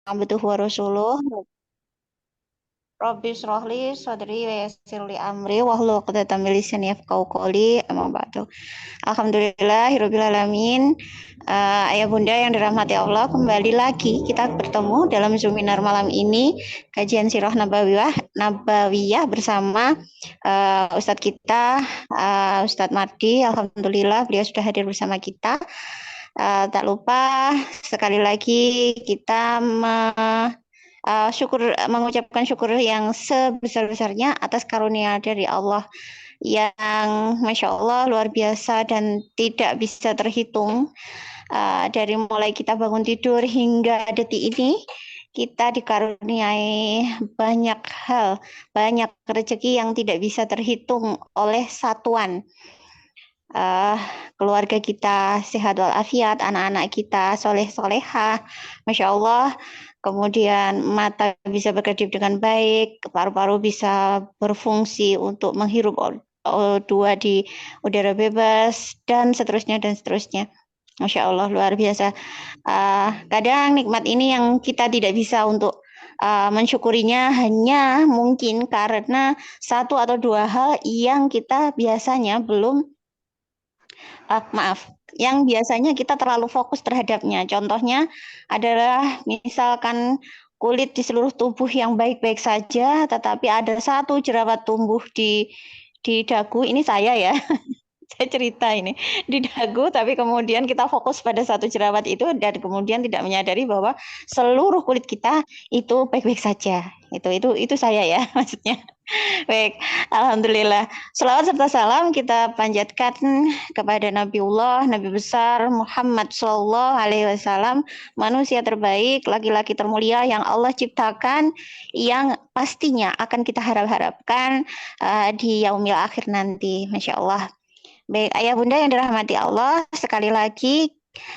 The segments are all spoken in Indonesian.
abduhu wa rasuluh. Rabbi shrahli sadri wa yassir li amri wahlul 'uqdatam min lisani yafqahu qawli. Amma ba'du. Alhamdulillahirabbil alamin. Ayah Bunda yang dirahmati Allah, kembali lagi kita bertemu dalam Zoominar malam ini, kajian Sirah Nabawiyah bersama Ustadz kita, Ustadz Mardi. Alhamdulillah beliau sudah hadir bersama kita. Tak lupa sekali lagi kita mengucapkan syukur yang sebesar-besarnya atas karunia dari Allah yang Masya Allah luar biasa dan tidak bisa terhitung. Dari mulai kita bangun tidur hingga detik ini, kita dikaruniai banyak hal, banyak rezeki yang tidak bisa terhitung oleh satuan. uh, Keluarga kita sehat walafiat, anak-anak kita soleh soleha, masya Allah. Kemudian mata bisa berkedip dengan baik, paru-paru bisa berfungsi untuk menghirup O2 di udara bebas, dan seterusnya dan seterusnya. Masya Allah luar biasa. Kadang nikmat ini yang kita tidak bisa untuk mensyukurinya, hanya mungkin karena satu atau dua hal yang kita biasanya belum yang biasanya kita terlalu fokus terhadapnya. Contohnya adalah misalkan kulit di seluruh tubuh yang baik-baik saja, tetapi ada satu jerawat tumbuh di dagu. Ini saya ya, saya cerita ini di dagu, tapi kemudian kita fokus pada satu jerawat itu dan kemudian tidak menyadari bahwa seluruh kulit kita itu baik-baik saja. Itu saya ya maksudnya. Baik, Alhamdulillah. Selawat serta salam kita panjatkan kepada Nabiullah, Nabi besar Muhammad Sallallahu Alaihi Wasallam, manusia terbaik, laki-laki termulia yang Allah ciptakan, yang pastinya akan kita harap-harapkan di yaumil akhir nanti, Masya Allah. Baik, ayah bunda yang dirahmati Allah, sekali lagi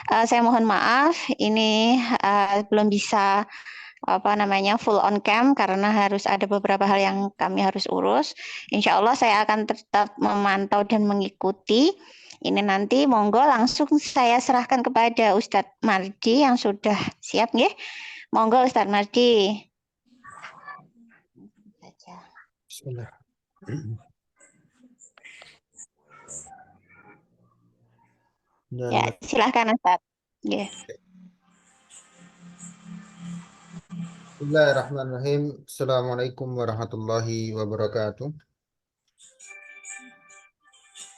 saya mohon maaf, ini belum bisa full on cam karena harus ada beberapa hal yang kami harus urus. Insya Allah saya akan tetap memantau dan mengikuti. Ini nanti monggo langsung saya serahkan kepada Ustadz Mardi yang sudah siap, nggih. Monggo Ustadz Mardi. Bismillah. Ya, silahkan Ustadz. Yeah. Bismillahirrahmanirrahim. Assalamualaikum warahmatullahi wabarakatuh.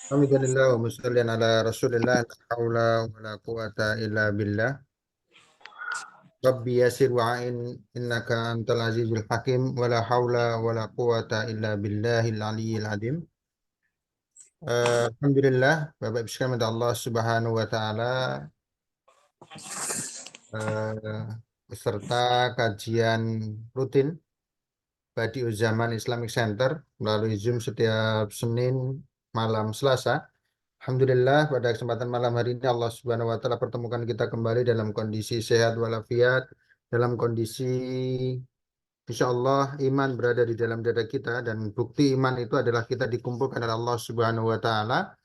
Alhamdulillah wa mussallian ala rasulillah, la haula wa la quwata illa billah. Rabbi yasir wa'in innaka antal azizul hakim, wa la haula wa la quwata illa billahil aliyyil azim. Alhamdulillah, Bapak Ibu sekalian Allah Subhanahu wa taala, beserta kajian rutin Badi'uz Zaman Islamic Center melalui Zoom setiap Senin malam Selasa. Alhamdulillah pada kesempatan malam hari ini Allah Subhanahu wa taala pertemukan kita kembali dalam kondisi sehat walafiat, dalam kondisi insya Allah iman berada di dalam dada kita, dan bukti iman itu adalah kita dikumpulkan oleh Allah Subhanahu wa taala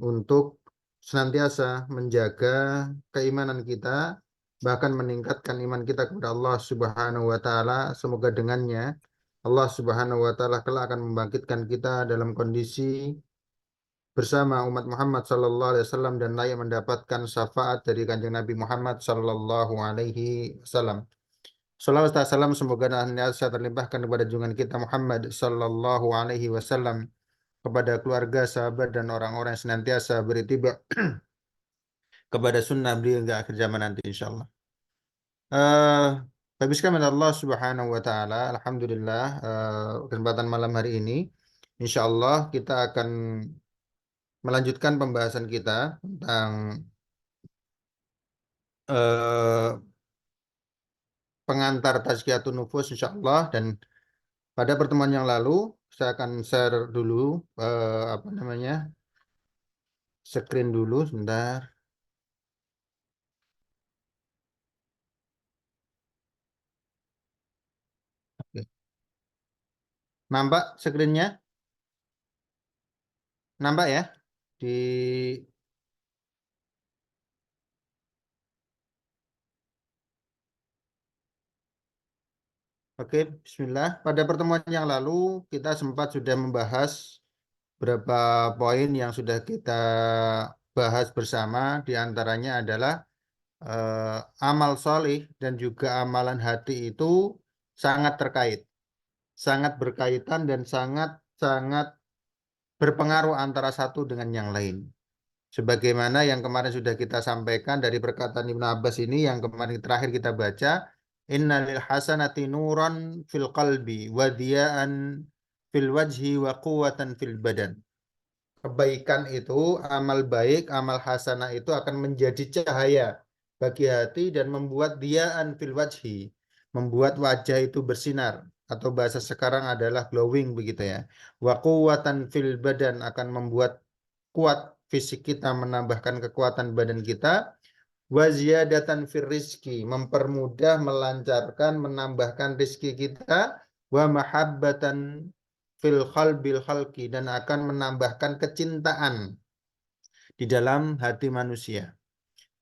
untuk senantiasa menjaga keimanan kita, bahkan meningkatkan iman kita kepada Allah Subhanahu wa taala. Semoga dengannya Allah Subhanahu wa taala kelak akan membangkitkan kita dalam kondisi bersama umat Muhammad sallallahu alaihi wasallam dan layak mendapatkan syafaat dari Kanjeng Nabi Muhammad sallallahu alaihi wasallam. Salawat dan salam semoga senantiasa terlimpahkan kepada junjungan kita Muhammad sallallahu alaihi wasallam, kepada keluarga, sahabat, dan orang-orang yang senantiasa beritiba kepada sunnah beliau hingga akhir zaman nanti insyaallah. Habis kami Allah Subhanahu wa taala, alhamdulillah, kesempatan malam hari ini insyaallah kita akan melanjutkan pembahasan kita tentang pengantar tazkiyatun nufus insyaallah. Dan pada pertemuan yang lalu saya akan share dulu screen dulu sebentar. Oke. Nampak screen-nya? Nampak ya? Di Oke, Bismillah. Pada pertemuan yang lalu kita sempat sudah membahas beberapa poin yang sudah kita bahas bersama. Di antaranya adalah amal solih dan juga amalan hati itu sangat terkait, sangat berkaitan dan sangat-sangat berpengaruh antara satu dengan yang lain. Sebagaimana yang kemarin sudah kita sampaikan dari perkataan Ibnu Abbas ini yang kemarin terakhir kita baca, innalil hasanati nuran fil qalbi wa diya'an fil wajhi wa quwwatan fil badan. Kebaikan itu, amal baik, amal hasanah itu akan menjadi cahaya bagi hati dan membuat diya'an fil wajhi, membuat wajah itu bersinar atau bahasa sekarang adalah glowing begitu ya. Wa quwwatan fil badan akan membuat kuat fisik kita, menambahkan kekuatan badan kita. Wa ziyadatan fir rizki, mempermudah, melancarkan, menambahkan rizki kita. Wa mahabbatan fil khalbil khalqi, dan akan menambahkan kecintaan di dalam hati manusia.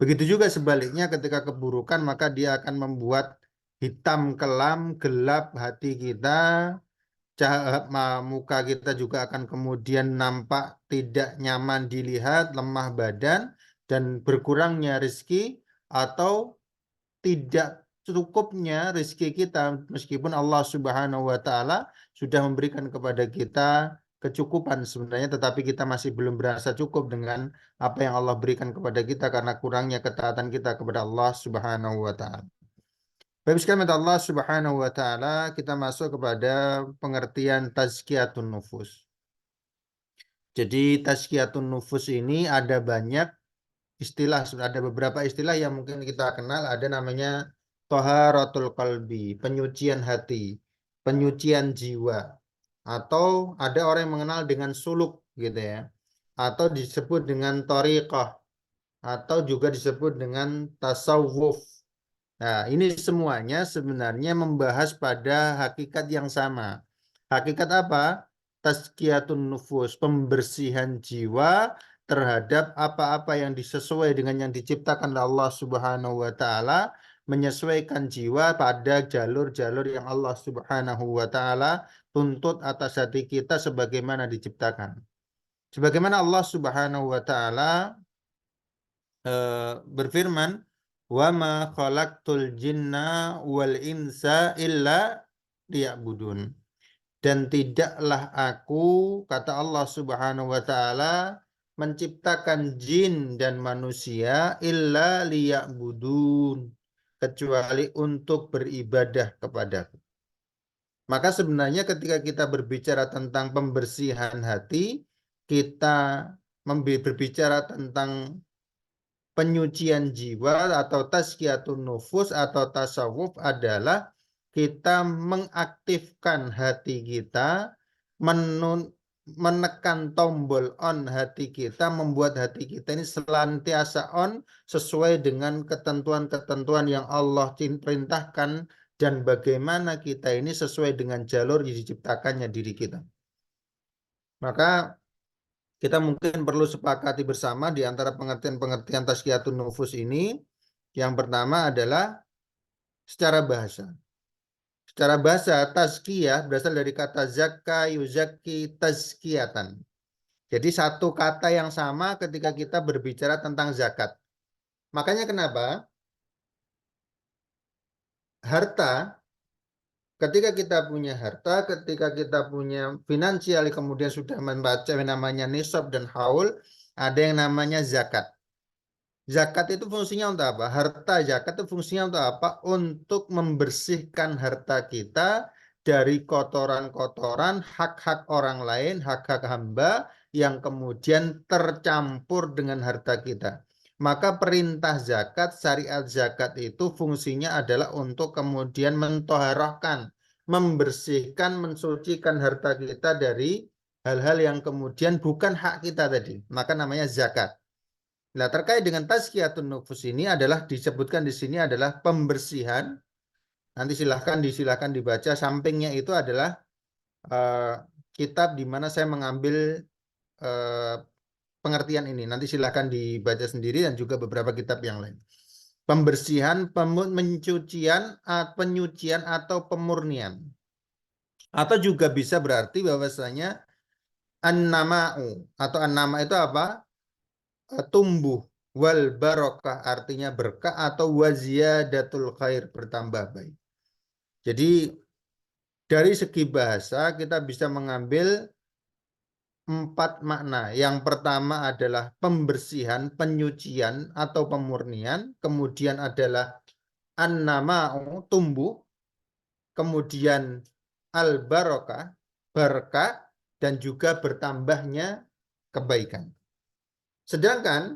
Begitu juga sebaliknya, ketika keburukan maka dia akan membuat hitam kelam, gelap hati kita, muka kita juga akan kemudian nampak tidak nyaman dilihat, lemah badan, dan berkurangnya rezeki atau tidak cukupnya rezeki kita, meskipun Allah Subhanahu wa Ta'ala sudah memberikan kepada kita kecukupan sebenarnya, tetapi kita masih belum berasa cukup dengan apa yang Allah berikan kepada kita karena kurangnya ketaatan kita kepada Allah Subhanahu wa Ta'ala. Baik sekali, Allah Subhanahu wa Ta'ala, kita masuk kepada pengertian tazkiyatun nufus. Jadi tazkiyatun nufus ini ada banyak istilah, sudah ada beberapa istilah yang mungkin kita kenal. Ada namanya toharatul qalbi, penyucian hati, penyucian jiwa, atau ada orang yang mengenal dengan suluk gitu ya, atau disebut dengan thariqah, atau juga disebut dengan tasawuf. Nah, ini semuanya sebenarnya membahas pada hakikat yang sama. Hakikat apa? Tazkiyatun nufus, pembersihan jiwa terhadap apa-apa yang disesuai dengan yang diciptakan oleh Allah Subhanahu wa Ta'ala, menyesuaikan jiwa pada jalur-jalur yang Allah Subhanahu wa Ta'ala tuntut atas hati kita sebagaimana diciptakan. Sebagaimana Allah Subhanahu wa Ta'ala berfirman, wa ma khalaqtul jinna wal insa illa liya'budun. Dan tidaklah aku, kata Allah Subhanahu wa Ta'ala, menciptakan jin dan manusia illa liya'budun, kecuali untuk beribadah kepadaku. Maka sebenarnya ketika kita berbicara tentang pembersihan hati, kita berbicara tentang penyucian jiwa atau tazkiyatun nufus atau tasawuf adalah kita mengaktifkan hati kita, menekan tombol on hati kita, membuat hati kita ini selantiasa on sesuai dengan ketentuan-ketentuan yang Allah perintahkan dan bagaimana kita ini sesuai dengan jalur yang diciptakannya diri kita. Maka kita mungkin perlu sepakati bersama di antara pengertian-pengertian tazkiyatun nufus ini. Yang pertama adalah secara bahasa. Secara bahasa, tazkiyah berasal dari kata zakka yuzakki tazkiyatan. Jadi satu kata yang sama ketika kita berbicara tentang zakat. Makanya kenapa harta, ketika kita punya harta, ketika kita punya finansial, kemudian sudah membaca yang namanya nisab dan haul, ada yang namanya zakat. Zakat itu fungsinya untuk apa? Harta zakat itu fungsinya untuk apa? Untuk membersihkan harta kita dari kotoran-kotoran, hak-hak orang lain, hak-hak hamba yang kemudian tercampur dengan harta kita. Maka perintah zakat, syariat zakat itu fungsinya adalah untuk kemudian mentoharahkan, membersihkan, mensucikan harta kita dari hal-hal yang kemudian bukan hak kita tadi. Maka namanya zakat. Nah, terkait dengan tazkiyatun nufus ini adalah disebutkan di sini adalah pembersihan. Nanti silahkan dibaca. Sampingnya itu adalah kitab di mana saya mengambil pengertian ini. Nanti silahkan dibaca sendiri dan juga beberapa kitab yang lain. Pembersihan, penyucian atau pemurnian. Atau juga bisa berarti bahwasanya an-nama'u atau an-nama itu apa? Tumbuh, wal barokah artinya berkah, atau waziyadatul khair bertambah baik. Jadi dari segi bahasa kita bisa mengambil 4 makna. Yang pertama adalah pembersihan, penyucian atau pemurnian. Kemudian adalah an-nama'u tumbuh. Kemudian al-barokah berkah, dan juga bertambahnya kebaikan. Sedangkan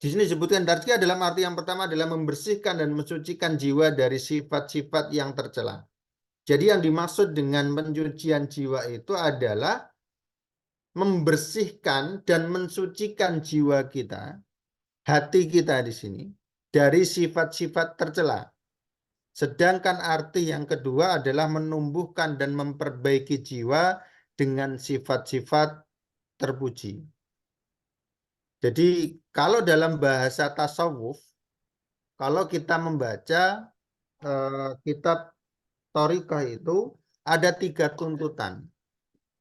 di sini disebutkan tazkiyah dalam arti yang pertama adalah membersihkan dan mensucikan jiwa dari sifat-sifat yang tercela. Jadi yang dimaksud dengan pencucian jiwa itu adalah membersihkan dan mensucikan jiwa kita, hati kita di sini, dari sifat-sifat tercela. Sedangkan arti yang kedua adalah menumbuhkan dan memperbaiki jiwa dengan sifat-sifat terpuji. Jadi kalau dalam bahasa tasawuf, kalau kita membaca kitab Thariqah itu ada 3 tuntutan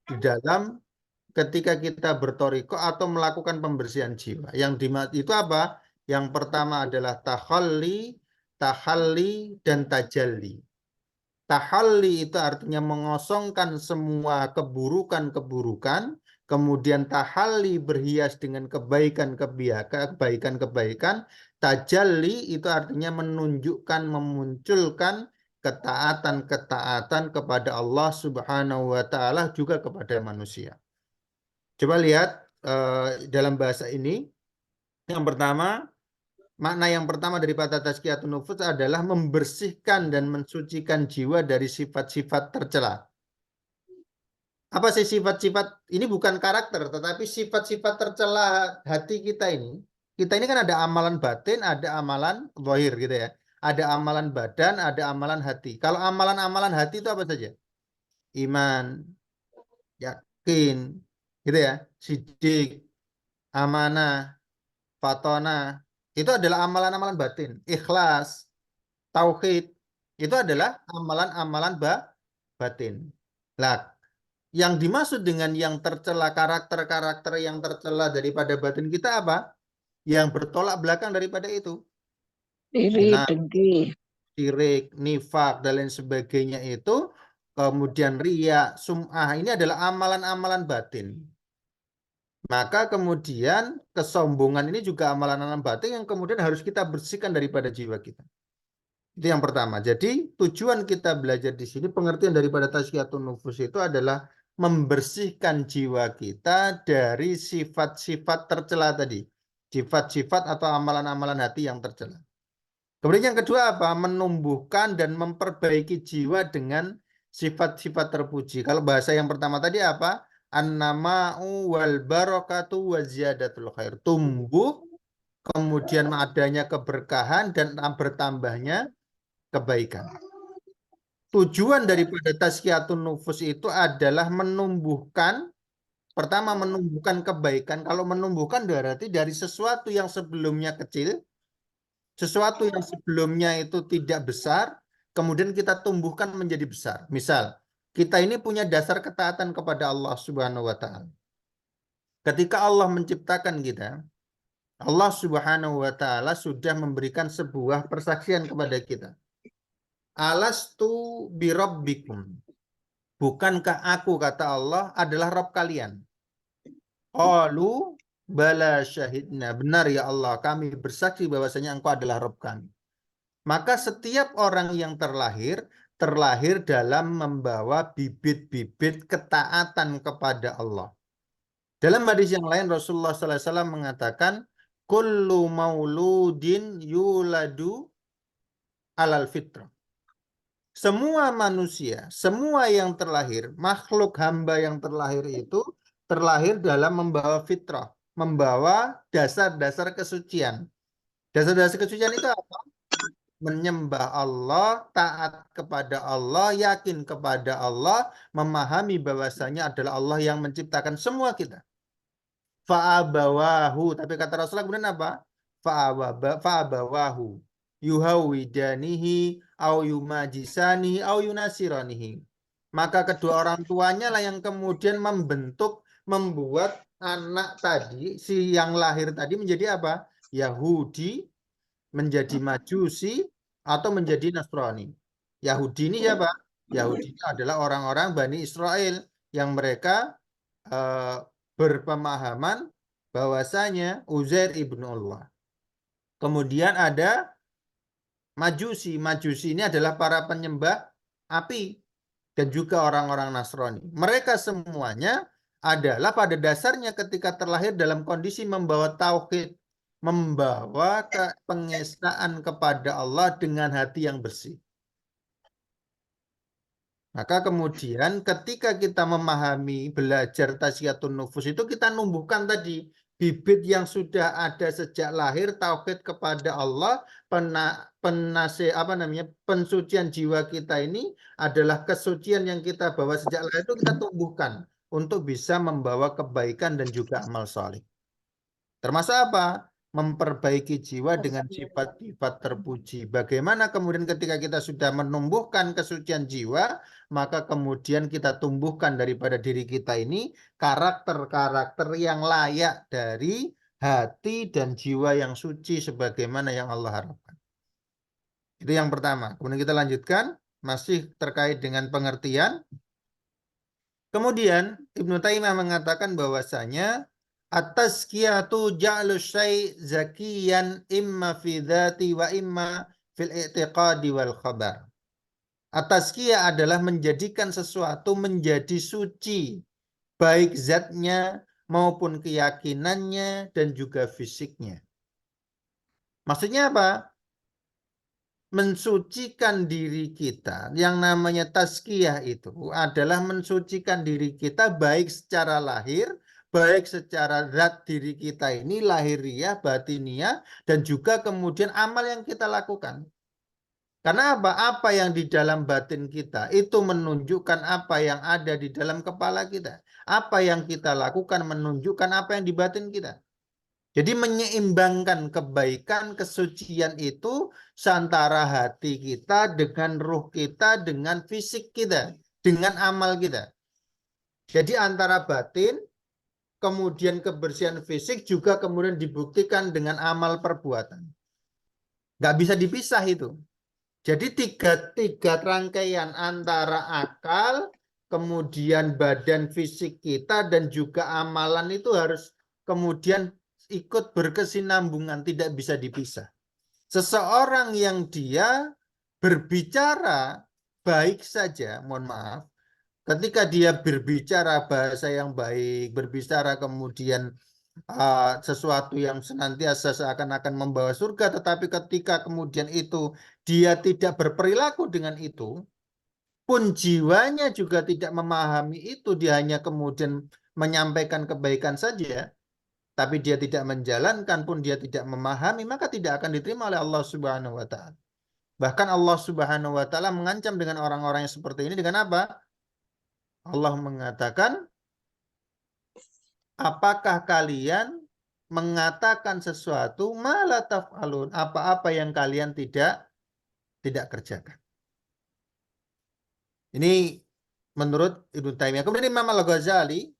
di dalam ketika kita berthariqah atau melakukan pembersihan jiwa. Yang itu apa? Yang pertama adalah tahalli, dan tajalli. Tahalli itu artinya mengosongkan semua keburukan-keburukan, kemudian tahalli berhias dengan kebaikan-kebaikan, tajalli itu artinya menunjukkan, memunculkan ketaatan-ketaatan kepada Allah Subhanahu wa taala, juga kepada manusia. Coba lihat dalam bahasa ini, yang pertama, makna yang pertama daripada tazkiyatun nufus adalah membersihkan dan mensucikan jiwa dari sifat-sifat tercela. Apa sih sifat-sifat? Ini bukan karakter, tetapi sifat-sifat tercela hati kita ini. Kita ini kan ada amalan batin, ada amalan zahir gitu ya. Ada amalan badan, ada amalan hati. Kalau amalan-amalan hati itu apa saja? Iman, yakin, gitu ya. Sidik, amanah, fatona. Itu adalah amalan-amalan batin. Ikhlas, tauhid, itu adalah amalan-amalan batin. Lah, yang dimaksud dengan yang tercela, karakter-karakter yang tercela daripada batin kita apa? Yang bertolak belakang daripada itu. Iri, Nah, dengki. syirik, nifak, dan lain sebagainya itu, kemudian riya, sum'ah, ini adalah amalan-amalan batin. Maka kemudian kesombongan ini juga amalan-amalan batin yang kemudian harus kita bersihkan daripada jiwa kita. Itu yang pertama. Jadi tujuan kita belajar di sini, pengertian daripada tazkiyatun nufus itu adalah membersihkan jiwa kita dari sifat-sifat tercela tadi. Sifat-sifat atau amalan-amalan hati yang tercela. Kemudian yang kedua apa? Menumbuhkan dan memperbaiki jiwa dengan sifat-sifat terpuji. Kalau bahasa yang pertama tadi apa? An-nama'u wal barakatu wa ziyadatul khair. Tumbuh, kemudian adanya keberkahan dan bertambahnya kebaikan. Tujuan daripada tazkiyatun nufus itu adalah menumbuhkan, pertama menumbuhkan kebaikan. Kalau menumbuhkan berarti dari sesuatu yang sebelumnya kecil, sesuatu yang sebelumnya itu tidak besar, kemudian kita tumbuhkan menjadi besar. Misal, kita ini punya dasar ketaatan kepada Allah Subhanahu wa taala. Ketika Allah menciptakan kita, Allah Subhanahu wa taala sudah memberikan sebuah persaksian kepada kita. Alastu birabbikum. Bukankah aku, kata Allah, adalah Rabb kalian? Qalu bala syahidna. Benar ya Allah, kami bersaksi bahwasanya engkau adalah Rabb kami. Maka setiap orang yang terlahir dalam membawa bibit-bibit ketaatan kepada Allah. Dalam hadis yang lain Rasulullah SAW mengatakan, kullu mauludin yuladu alal fitrah. Semua manusia, semua yang terlahir, makhluk hamba yang terlahir itu terlahir dalam membawa fitrah, membawa dasar-dasar kesucian. Dasar-dasar kesucian itu apa? Menyembah Allah, taat kepada Allah, yakin kepada Allah, memahami bahwasanya adalah Allah yang menciptakan semua kita. Fa'abawahu, tapi kata Rasulullah kemudian apa? fa'abawahu yuhawidanihi au yumajisanihi au yunasiranihi. Maka kedua orang tuanya lah yang kemudian membuat anak tadi, si yang lahir tadi menjadi apa? Yahudi, menjadi Majusi, atau menjadi Nasrani. Yahudi ini siapa? Yahudi ini adalah orang-orang Bani Israel yang mereka berpemahaman bahwasanya Uzair ibnu Allah. Kemudian ada Majusi. Majusi ini adalah para penyembah api dan juga orang-orang Nasrani. Mereka semuanya adalah pada dasarnya ketika terlahir dalam kondisi membawa tauhid, membawa pengestaan kepada Allah dengan hati yang bersih. Maka kemudian ketika kita memahami, belajar tazkiyatun nufus itu kita numbuhkan tadi bibit yang sudah ada sejak lahir, tauhid kepada Allah, pensucian jiwa kita ini adalah kesucian yang kita bawa sejak lahir itu kita tumbuhkan untuk bisa membawa kebaikan dan juga amal saleh. Termasuk apa? Memperbaiki jiwa dengan sifat-sifat terpuji. Bagaimana kemudian ketika kita sudah menumbuhkan kesucian jiwa, maka kemudian kita tumbuhkan daripada diri kita ini karakter-karakter yang layak dari hati dan jiwa yang suci sebagaimana yang Allah harapkan. Itu yang pertama. Kemudian kita lanjutkan, masih terkait dengan pengertian. Kemudian Ibnu Taimiyah mengatakan bahwasanya at-tazkiyatu ja'lu syai' zakiyan imma fi dzati wa imma fil i'tiqadi wal khabar. At-tazkiyah adalah menjadikan sesuatu menjadi suci, baik zatnya maupun keyakinannya dan juga fisiknya. Maksudnya apa? Mensucikan diri kita. Yang namanya tazkiyah itu adalah mensucikan diri kita baik secara lahir, baik secara zat diri kita ini, lahiriah, batiniah, dan juga kemudian amal yang kita lakukan. Karena apa? Apa yang di dalam batin kita itu menunjukkan apa yang ada di dalam kepala kita. Apa yang kita lakukan menunjukkan apa yang di batin kita. Jadi menyeimbangkan kebaikan, kesucian itu seantara hati kita dengan ruh kita, dengan fisik kita, dengan amal kita. Jadi antara batin, kemudian kebersihan fisik juga kemudian dibuktikan dengan amal perbuatan. Nggak bisa dipisah itu. Jadi tiga rangkaian antara akal, kemudian badan fisik kita, dan juga amalan itu harus kemudian ikut berkesinambungan, tidak bisa dipisah. Seseorang yang dia berbicara baik saja, mohon maaf, ketika dia berbicara bahasa yang baik, berbicara kemudian sesuatu yang senantiasa seakan-akan membawa surga, tetapi ketika kemudian itu dia tidak berperilaku dengan itu, pun jiwanya juga tidak memahami itu, dia hanya kemudian menyampaikan kebaikan saja, tapi dia tidak menjalankan, pun dia tidak memahami, maka tidak akan diterima oleh Allah Subhanahu wa Ta'ala. Bahkan Allah Subhanahu wa Ta'ala mengancam dengan orang-orang yang seperti ini dengan apa? Allah mengatakan, apakah kalian mengatakan sesuatu malah taf'alun, apa-apa yang kalian tidak kerjakan. Ini menurut Ibnu Taimiyah. Kemudian Imam Al-Ghazali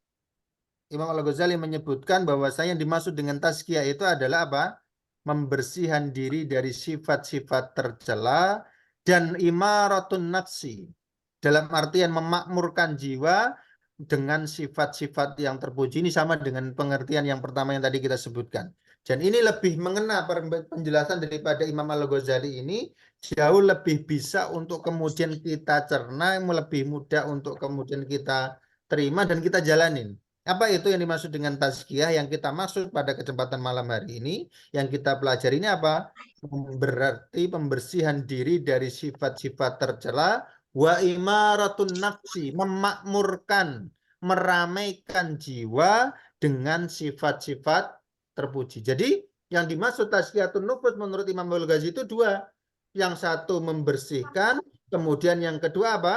menyebutkan bahwasanya yang dimaksud dengan tazkiyah itu adalah apa? Membersihkan diri dari sifat-sifat tercela dan imaratun nafsi. Dalam artian memakmurkan jiwa dengan sifat-sifat yang terpuji. Ini sama dengan pengertian yang pertama yang tadi kita sebutkan. Dan ini lebih mengena penjelasan daripada Imam Al-Ghazali ini, jauh lebih bisa untuk kemudian kita cerna, lebih mudah untuk kemudian kita terima dan kita jalanin. Apa itu yang dimaksud dengan tazkiyah? Yang kita maksud pada kesempatan malam hari ini, yang kita pelajari ini apa? Berarti pembersihan diri dari sifat-sifat tercela, wa imaratun nafsi, memakmurkan, meramaikan jiwa dengan sifat-sifat terpuji. Jadi yang dimaksud tazkiyatun nufus menurut Imam Al-Ghazali itu dua. Yang satu membersihkan, kemudian yang kedua apa?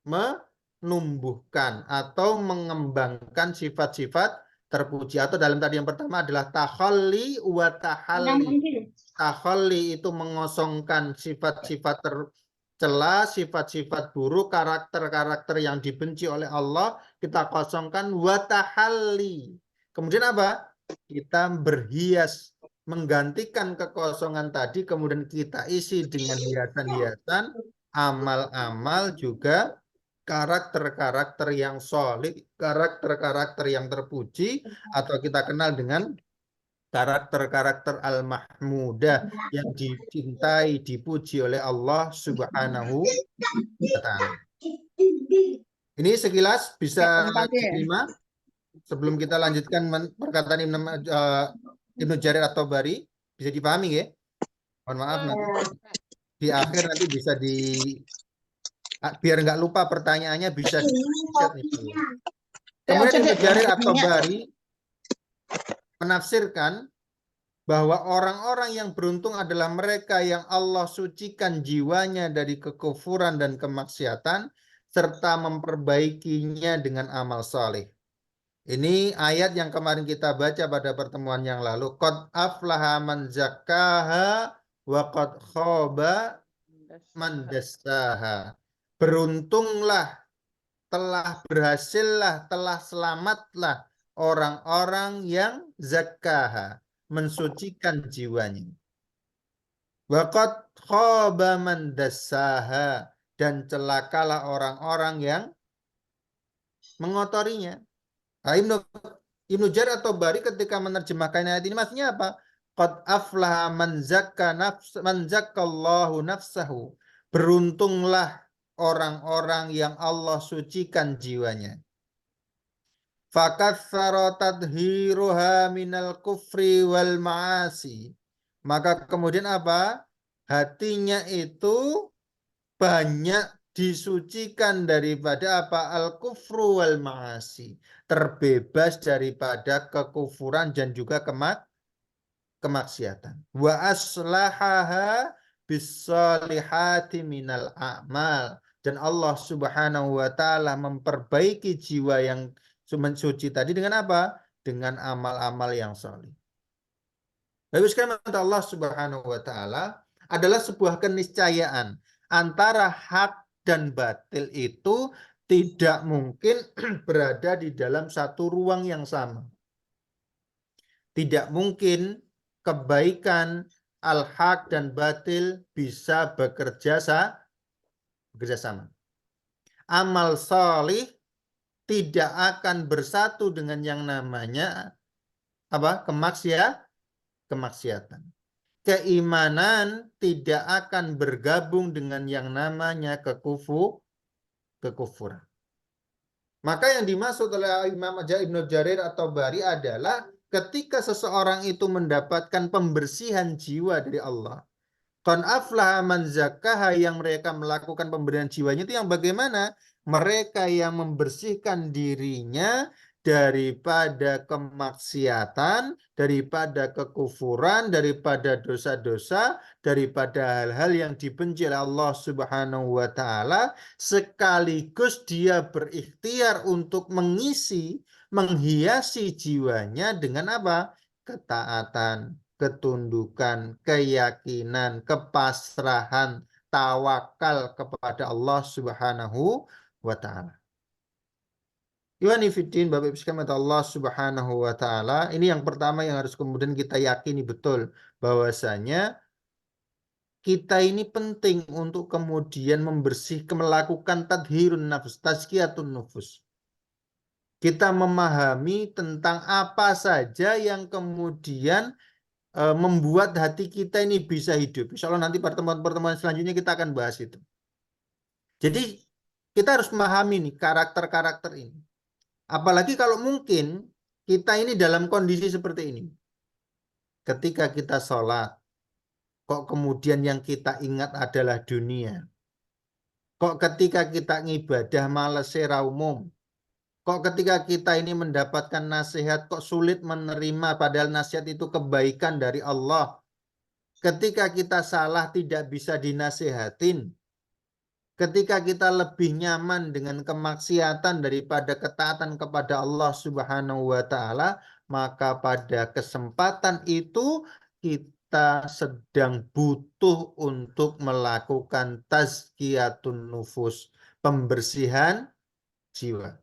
Menumbuhkan atau mengembangkan sifat-sifat terpuji. Atau dalam tadi yang pertama adalah takhalli wa tahalli. Takhalli itu mengosongkan sifat-sifat tercela, sifat-sifat buruk, karakter-karakter yang dibenci oleh Allah, kita kosongkan wa tahalli. Kemudian apa? Kita berhias, menggantikan kekosongan tadi, kemudian kita isi dengan hiasan-hiasan, amal-amal juga karakter-karakter yang solid, karakter-karakter yang terpuji, atau kita kenal dengan karakter-karakter al-mahmudah yang dicintai, dipuji oleh Allah Subhanahu wa Ta'ala. Ini sekilas bisa diterima sebelum kita lanjutkan perkataan Ibnu Jarir at-Tabari, bisa dipahami ya? Mohon maaf nanti di akhir nanti bisa biar nggak lupa pertanyaannya bisa di-chat nih. Kemudian Ibnu Jarir at-Tabari menafsirkan bahwa orang-orang yang beruntung adalah mereka yang Allah sucikan jiwanya dari kekufuran dan kemaksiatan serta memperbaikinya dengan amal saleh. Ini ayat yang kemarin kita baca pada pertemuan yang lalu. Qad aflaha man zakkaha wa qad khaba man dassaha. Beruntunglah, telah berhasillah, telah selamatlah orang-orang yang zakkaha, mensucikan jiwanya. Waqad khaba man dassaha, dan celakalah orang-orang yang mengotorinya. Nah, Ibnu Jarir at-Tabari ketika menerjemahkan ayat ini maksudnya apa? Qad aflaha man zakkallahu nafsahu. Beruntunglah orang-orang yang Allah sucikan jiwanya. Fakatsara tadhiruha minal kufri wal ma'asi. Maka kemudian apa? Hatinya itu banyak disucikan daripada apa? Al-kufru wal ma'asi. Terbebas daripada kekufuran dan juga kemaksiatan. Wa aslahaha bisolihati minal a'mal. Dan Allah Subhanahu wa Ta'ala memperbaiki jiwa yang mensuci tadi dengan apa? Dengan amal-amal yang saleh. Lalu sekarang Allah Subhanahu wa Ta'ala adalah sebuah keniscayaan antara hak dan batil itu tidak mungkin berada di dalam satu ruang yang sama. Tidak mungkin kebaikan al-haq dan batil bisa bekerja sama. Amal salih tidak akan bersatu dengan yang namanya apa? Kemaksiatan. Keimanan tidak akan bergabung dengan yang namanya kekufuran. Maka yang dimaksud oleh Imam Ibnu Jarir at-Tabari adalah ketika seseorang itu mendapatkan pembersihan jiwa dari Allah. Qad aflaha man zakkaha, yang mereka melakukan pemberian jiwanya itu yang bagaimana? Mereka yang membersihkan dirinya daripada kemaksiatan, daripada kekufuran, daripada dosa-dosa, daripada hal-hal yang dibenci oleh Allah Subhanahu wa Ta'ala, sekaligus dia berikhtiar untuk menghiasi jiwanya dengan apa? Ketaatan, ketundukan, keyakinan, kepasrahan, tawakal kepada Allah Subhanahu wa Ta'ala. Iwanifiddin, Bapak Ibu sekalian, Allah Subhanahu wa Ta'ala. Ini yang pertama yang harus kemudian kita yakini betul bahwasanya kita ini penting untuk kemudian melakukan tadhirun nafs, tazkiyatun nufus. Kita memahami tentang apa saja yang kemudian membuat hati kita ini bisa hidup. Insya Allah nanti pertemuan-pertemuan selanjutnya kita akan bahas itu. Jadi kita harus memahami nih karakter-karakter ini. Apalagi kalau mungkin kita ini dalam kondisi seperti ini. Ketika kita sholat, kok kemudian yang kita ingat adalah dunia. Kok ketika kita ngibadah malas secara umum. Kok ketika kita ini mendapatkan nasihat kok sulit menerima padahal nasihat itu kebaikan dari Allah. Ketika kita salah tidak bisa dinasihatin. Ketika kita lebih nyaman dengan kemaksiatan daripada ketaatan kepada Allah Subhanahu wa taala, maka pada kesempatan itu kita sedang butuh untuk melakukan tazkiyatun nufus, pembersihan jiwa.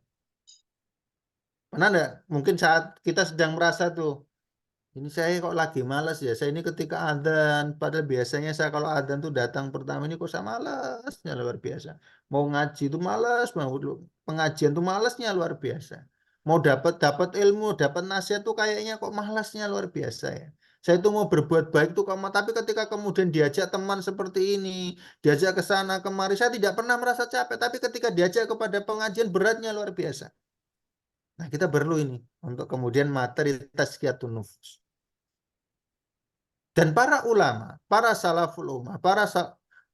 Pernah enggak? Mungkin saat kita sedang merasa tuh, ini saya kok lagi malas ya. Saya ini ketika adzan, padahal biasanya saya kalau adzan tuh datang pertama ini kok saya malasnya luar biasa. Mau ngaji itu malas, mau pengajian tuh malasnya luar biasa. Mau dapat dapat ilmu, dapat nasihat tuh kayaknya kok malasnya luar biasa ya. Saya itu mau berbuat baik tuh tapi ketika kemudian diajak teman seperti ini, diajak ke sana kemari, saya tidak pernah merasa capek. Tapi ketika diajak kepada pengajian beratnya luar biasa. Nah, kita perlu ini untuk kemudian materi tazkiyatun nufus. Dan para ulama, para salaful ummah, para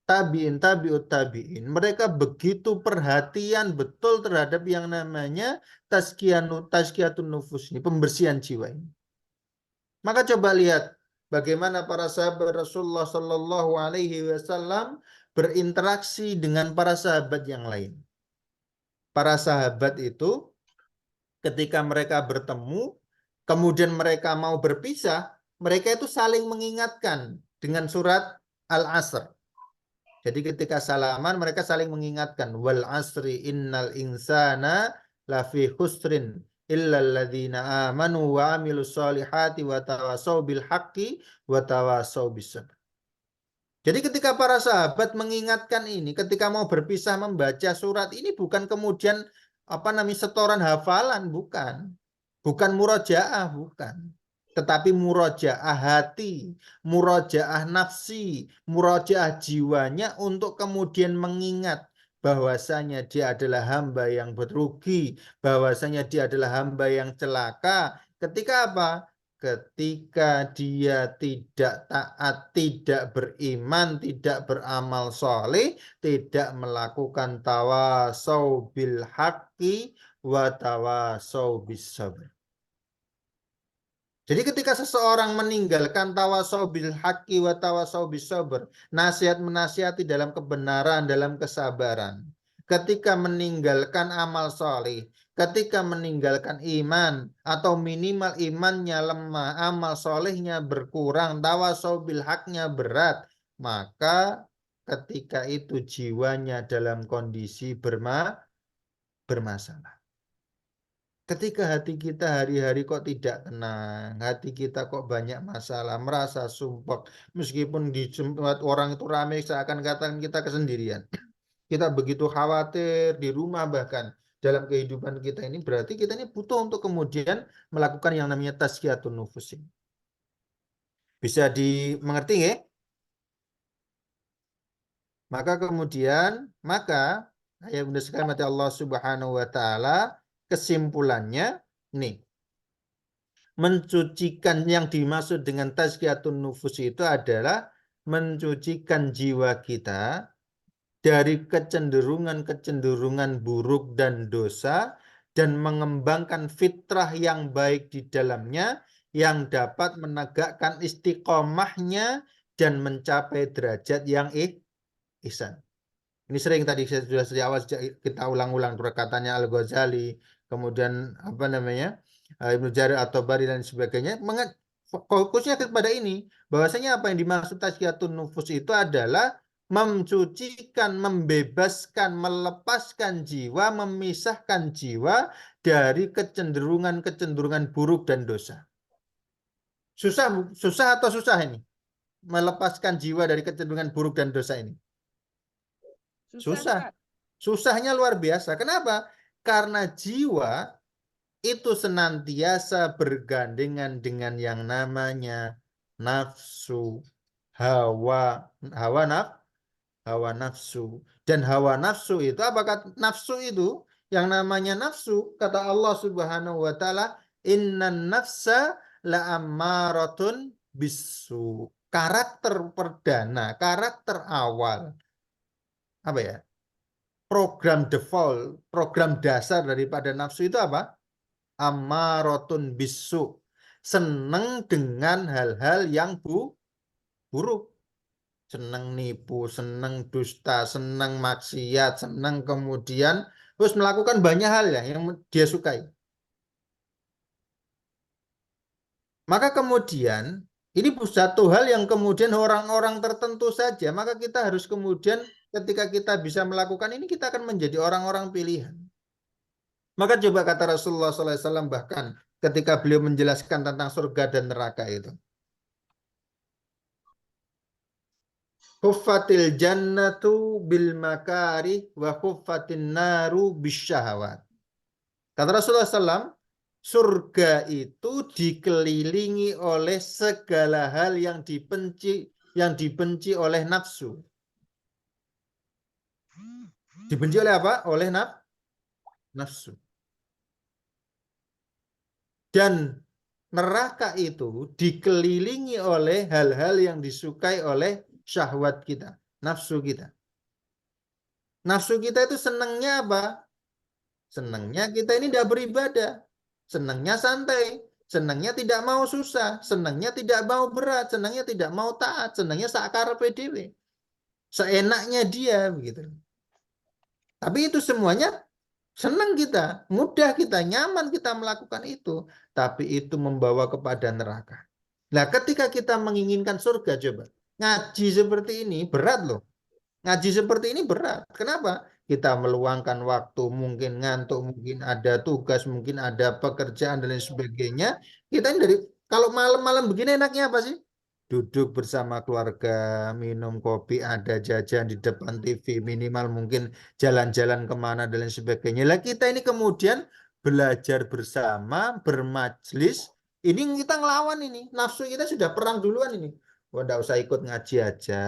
tabi'in, tabi'ut tabi'in, mereka begitu perhatian betul terhadap yang namanya tazkiyatun nufus ini, pembersihan jiwa ini. Maka coba lihat bagaimana para sahabat Rasulullah Shallallahu Alaihi Wasallam berinteraksi dengan para sahabat yang lain. Para sahabat itu ketika mereka bertemu, kemudian mereka mau berpisah, mereka itu saling mengingatkan dengan surat Al-Asr. Jadi ketika salaman mereka saling mengingatkan, wal asri innal insana lafi khusrin illal ladzina amanu wa amilus solihati wa tawasau bil haqqi wa tawasau bis sabr. Jadi ketika para sahabat mengingatkan ini, ketika mau berpisah membaca surat ini bukan kemudian setoran hafalan, bukan. Bukan murojaah, bukan. Tetapi murojaah hati, murojaah nafsi, murojaah jiwanya untuk kemudian mengingat bahwasanya dia adalah hamba yang berugi, bahwasanya dia adalah hamba yang celaka. Ketika apa? Ketika dia tidak taat, tidak beriman, tidak beramal soleh, tidak melakukan tawasau bil haqqi wa tawasau bis sabr. Jadi ketika seseorang meninggalkan tawasau bil haqqi wa tawasau bis sabr, nasihat menasihati dalam kebenaran, dalam kesabaran. Ketika meninggalkan amal soleh, ketika meninggalkan iman, atau minimal imannya lemah, amal solehnya berkurang, tawasau bil haqqnya berat, maka ketika itu jiwanya dalam kondisi bermasalah. Ketika hati kita hari-hari kok tidak tenang, hati kita kok banyak masalah, merasa sumpek, meskipun di tempat orang itu ramai seakan katakan kita kesendirian. Kita begitu khawatir di rumah bahkan dalam kehidupan kita ini, berarti kita ini butuh untuk kemudian melakukan yang namanya tazkiyatun nufus. Bisa dimengerti ya? Maka ayat bunda sekalian mati Allah Subhanahu wa taala, kesimpulannya nih, mencucikan yang dimaksud dengan tazkiyatun nufus itu adalah mencucikan jiwa kita dari kecenderungan-kecenderungan buruk dan dosa dan mengembangkan fitrah yang baik di dalamnya yang dapat menegakkan istiqomahnya dan mencapai derajat yang ihsan. Ini sering tadi sudah sejak awal kita ulang-ulang perkataannya Al-Ghazali, kemudian Ibnu Jarir at-Tabari dan sebagainya, fokusnya kepada ini, bahwasanya apa yang dimaksud tazkiyatun nufus itu adalah mencucikan, membebaskan, melepaskan jiwa, memisahkan jiwa dari kecenderungan-kecenderungan buruk dan dosa. Susah atau susah ini? Melepaskan jiwa dari kecenderungan buruk dan dosa ini. Susah. Susahnya luar biasa. Kenapa? Karena jiwa itu senantiasa bergandengan dengan yang namanya nafsu, hawa nafsu. Dan hawa nafsu itu, apakah nafsu itu? Yang namanya nafsu, kata Allah Subhanahu wa taala, innan nafsa la'ammaratun bisu. Karakter perdana, karakter awal, apa ya? Program default, program dasar daripada nafsu itu apa? Ammarotun bisu. Seneng dengan hal-hal yang buruk. senang nipu, senang dusta, senang maksiat, senang kemudian terus melakukan banyak hal ya yang dia sukai. Maka kemudian ini satu hal yang kemudian orang-orang tertentu saja, maka kita harus kemudian ketika kita bisa melakukan ini kita akan menjadi orang-orang pilihan. Maka coba kata Rasulullah SAW bahkan ketika beliau menjelaskan tentang surga dan neraka itu. Huffatil jannatu bil makari wa huffatin naru bisyahawat. Kata Rasulullah SAW, surga itu dikelilingi oleh segala hal yang dibenci oleh nafsu. Dibenci oleh apa? Oleh nafsu. Dan neraka itu dikelilingi oleh hal-hal yang disukai oleh syahwat kita, nafsu kita. Nafsu kita itu senangnya apa? Senangnya kita ini tidak beribadah. Senangnya santai. Senangnya tidak mau susah. Senangnya tidak mau berat. Senangnya tidak mau taat. Senangnya sakar PDW. Seenaknya dia begitu. Tapi itu semuanya senang kita, mudah kita, nyaman kita melakukan itu. Tapi itu membawa kepada neraka. Nah, ketika kita menginginkan surga, coba. Ngaji seperti ini berat loh. Ngaji seperti ini berat. Kenapa? Kita meluangkan waktu, mungkin ngantuk, mungkin ada tugas, mungkin ada pekerjaan dan lain sebagainya. Kita ini dari kalau malam-malam begini enaknya apa sih? Duduk bersama keluarga, minum kopi, ada jajan di depan TV, minimal mungkin jalan-jalan kemana dan lain sebagainya. Lah kita ini kemudian belajar bersama, bermajlis. Ini kita ngelawan ini. Nafsu kita sudah perang duluan ini. Wah, enggak usah ikut ngaji aja.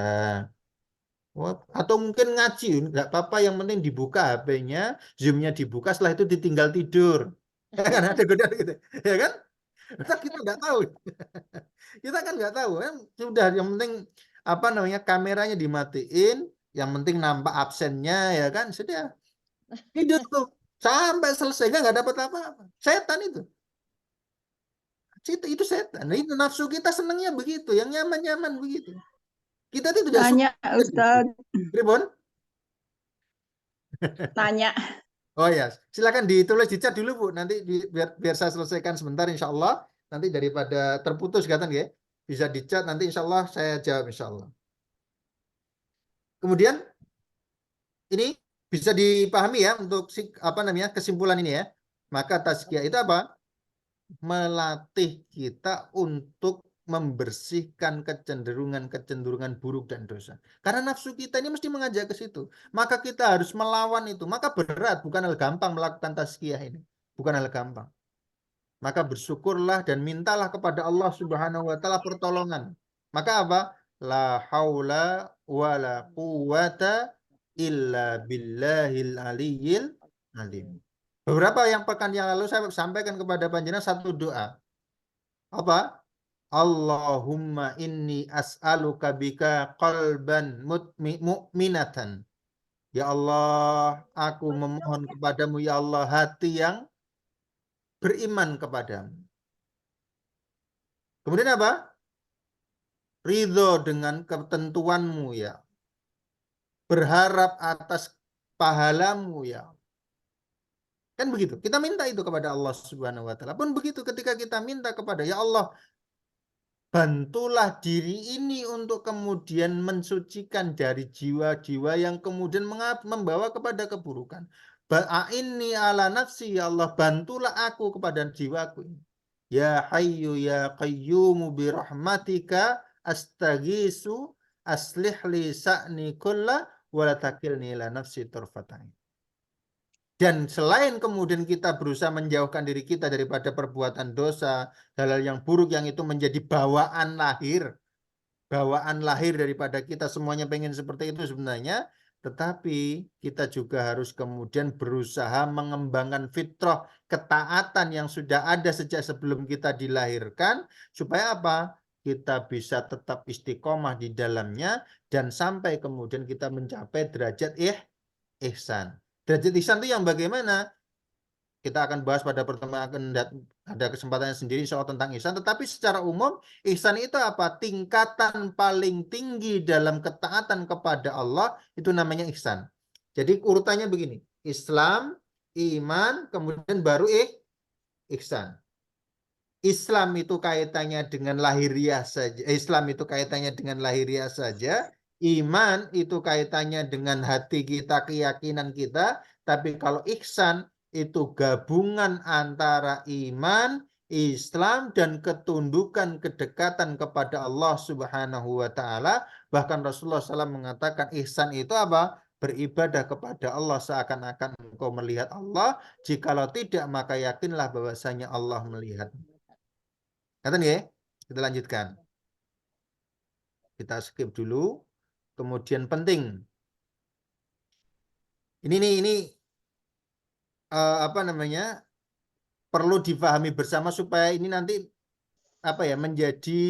Atau mungkin ngaji, nggak apa-apa, yang penting dibuka HP-nya, Zoom-nya dibuka, setelah itu ditinggal tidur. Ya kan ada godaan gitu, ya kan? Kita nggak tahu, kita kan nggak tahu kan, sudah yang penting apa namanya kameranya dimatiin, yang penting nampak absennya ya kan, sudah tidur tuh sampai selesai nggak dapat apa-apa. Setan itu setan. Nah, itu nafsu kita senangnya begitu, yang nyaman-nyaman begitu. Kita itu tidak suka. Tanya, Ustadz. Ribon? Tanya. Oh ya, silakan ditulis di chat dulu Bu. Nanti biar saya selesaikan sebentar insya Allah. Nanti daripada terputus katakan ya. Bisa di chat nanti insya Allah saya jawab insya Allah. Kemudian ini bisa dipahami ya untuk apa namanya kesimpulan ini ya. Maka tazkiyah itu apa? Melatih kita untuk membersihkan kecenderungan-kecenderungan buruk dan dosa. Karena nafsu kita ini mesti mengajak ke situ. Maka kita harus melawan itu. Maka berat, bukan hal gampang melakukan tazkiyah ini. Bukan hal gampang. Maka bersyukurlah dan mintalah kepada Allah Subhanahu wa taala pertolongan. Maka apa? La haula wa la quwata illa billahil aliyyil alim. Beberapa yang pekan yang lalu saya sampaikan kepada panjenengan satu doa. Apa? Allahumma inni as'aluka bika qalban mu'minatan. Ya Allah, aku memohon kepadamu ya Allah hati yang beriman kepadamu. Kemudian apa? Ridho dengan ketentuanmu ya. Berharap atas pahalamu ya. Kan begitu. Kita minta itu kepada Allah Subhanahu wa taala. Pun begitu ketika kita minta kepada ya Allah, bantulah diri ini untuk kemudian mensucikan dari jiwa-jiwa yang kemudian membawa kepada keburukan. Ba'inni ala nafsi ya Allah, bantulah aku kepada jiwaku ini. Ya Hayyu ya Qayyumu birahmatika astaghisu aslih li sa'ni kulla wa la takilni ila nafsi tarfatain. Dan selain kemudian kita berusaha menjauhkan diri kita daripada perbuatan dosa, hal-hal yang buruk yang itu menjadi bawaan lahir daripada kita, semuanya pengen seperti itu sebenarnya, tetapi kita juga harus kemudian berusaha mengembangkan fitrah ketaatan yang sudah ada sejak sebelum kita dilahirkan, supaya apa? Kita bisa tetap istiqomah di dalamnya dan sampai kemudian kita mencapai derajat ihsan. Derajat ihsan itu yang bagaimana? Kita akan bahas pada pertemuan akan ada kesempatannya sendiri soal tentang ihsan. Tetapi secara umum ihsan itu apa? Tingkatan paling tinggi dalam ketaatan kepada Allah itu namanya ihsan. Jadi urutannya begini: Islam, iman, kemudian baru ihsan. Islam itu kaitannya dengan lahiriah saja. Islam itu kaitannya dengan lahiriah saja. Iman itu kaitannya dengan hati kita, keyakinan kita. Tapi kalau ihsan itu gabungan antara iman, Islam, dan ketundukan kedekatan kepada Allah Subhanahu wa Ta'ala. Bahkan Rasulullah SAW mengatakan ihsan itu apa? Beribadah kepada Allah seakan-akan engkau melihat Allah. Jikalau tidak, maka yakinlah bahwasanya Allah melihat. Kata ya, kita lanjutkan. Kita skip dulu. Kemudian penting. Ini apa namanya? Perlu difahami bersama supaya ini nanti apa ya menjadi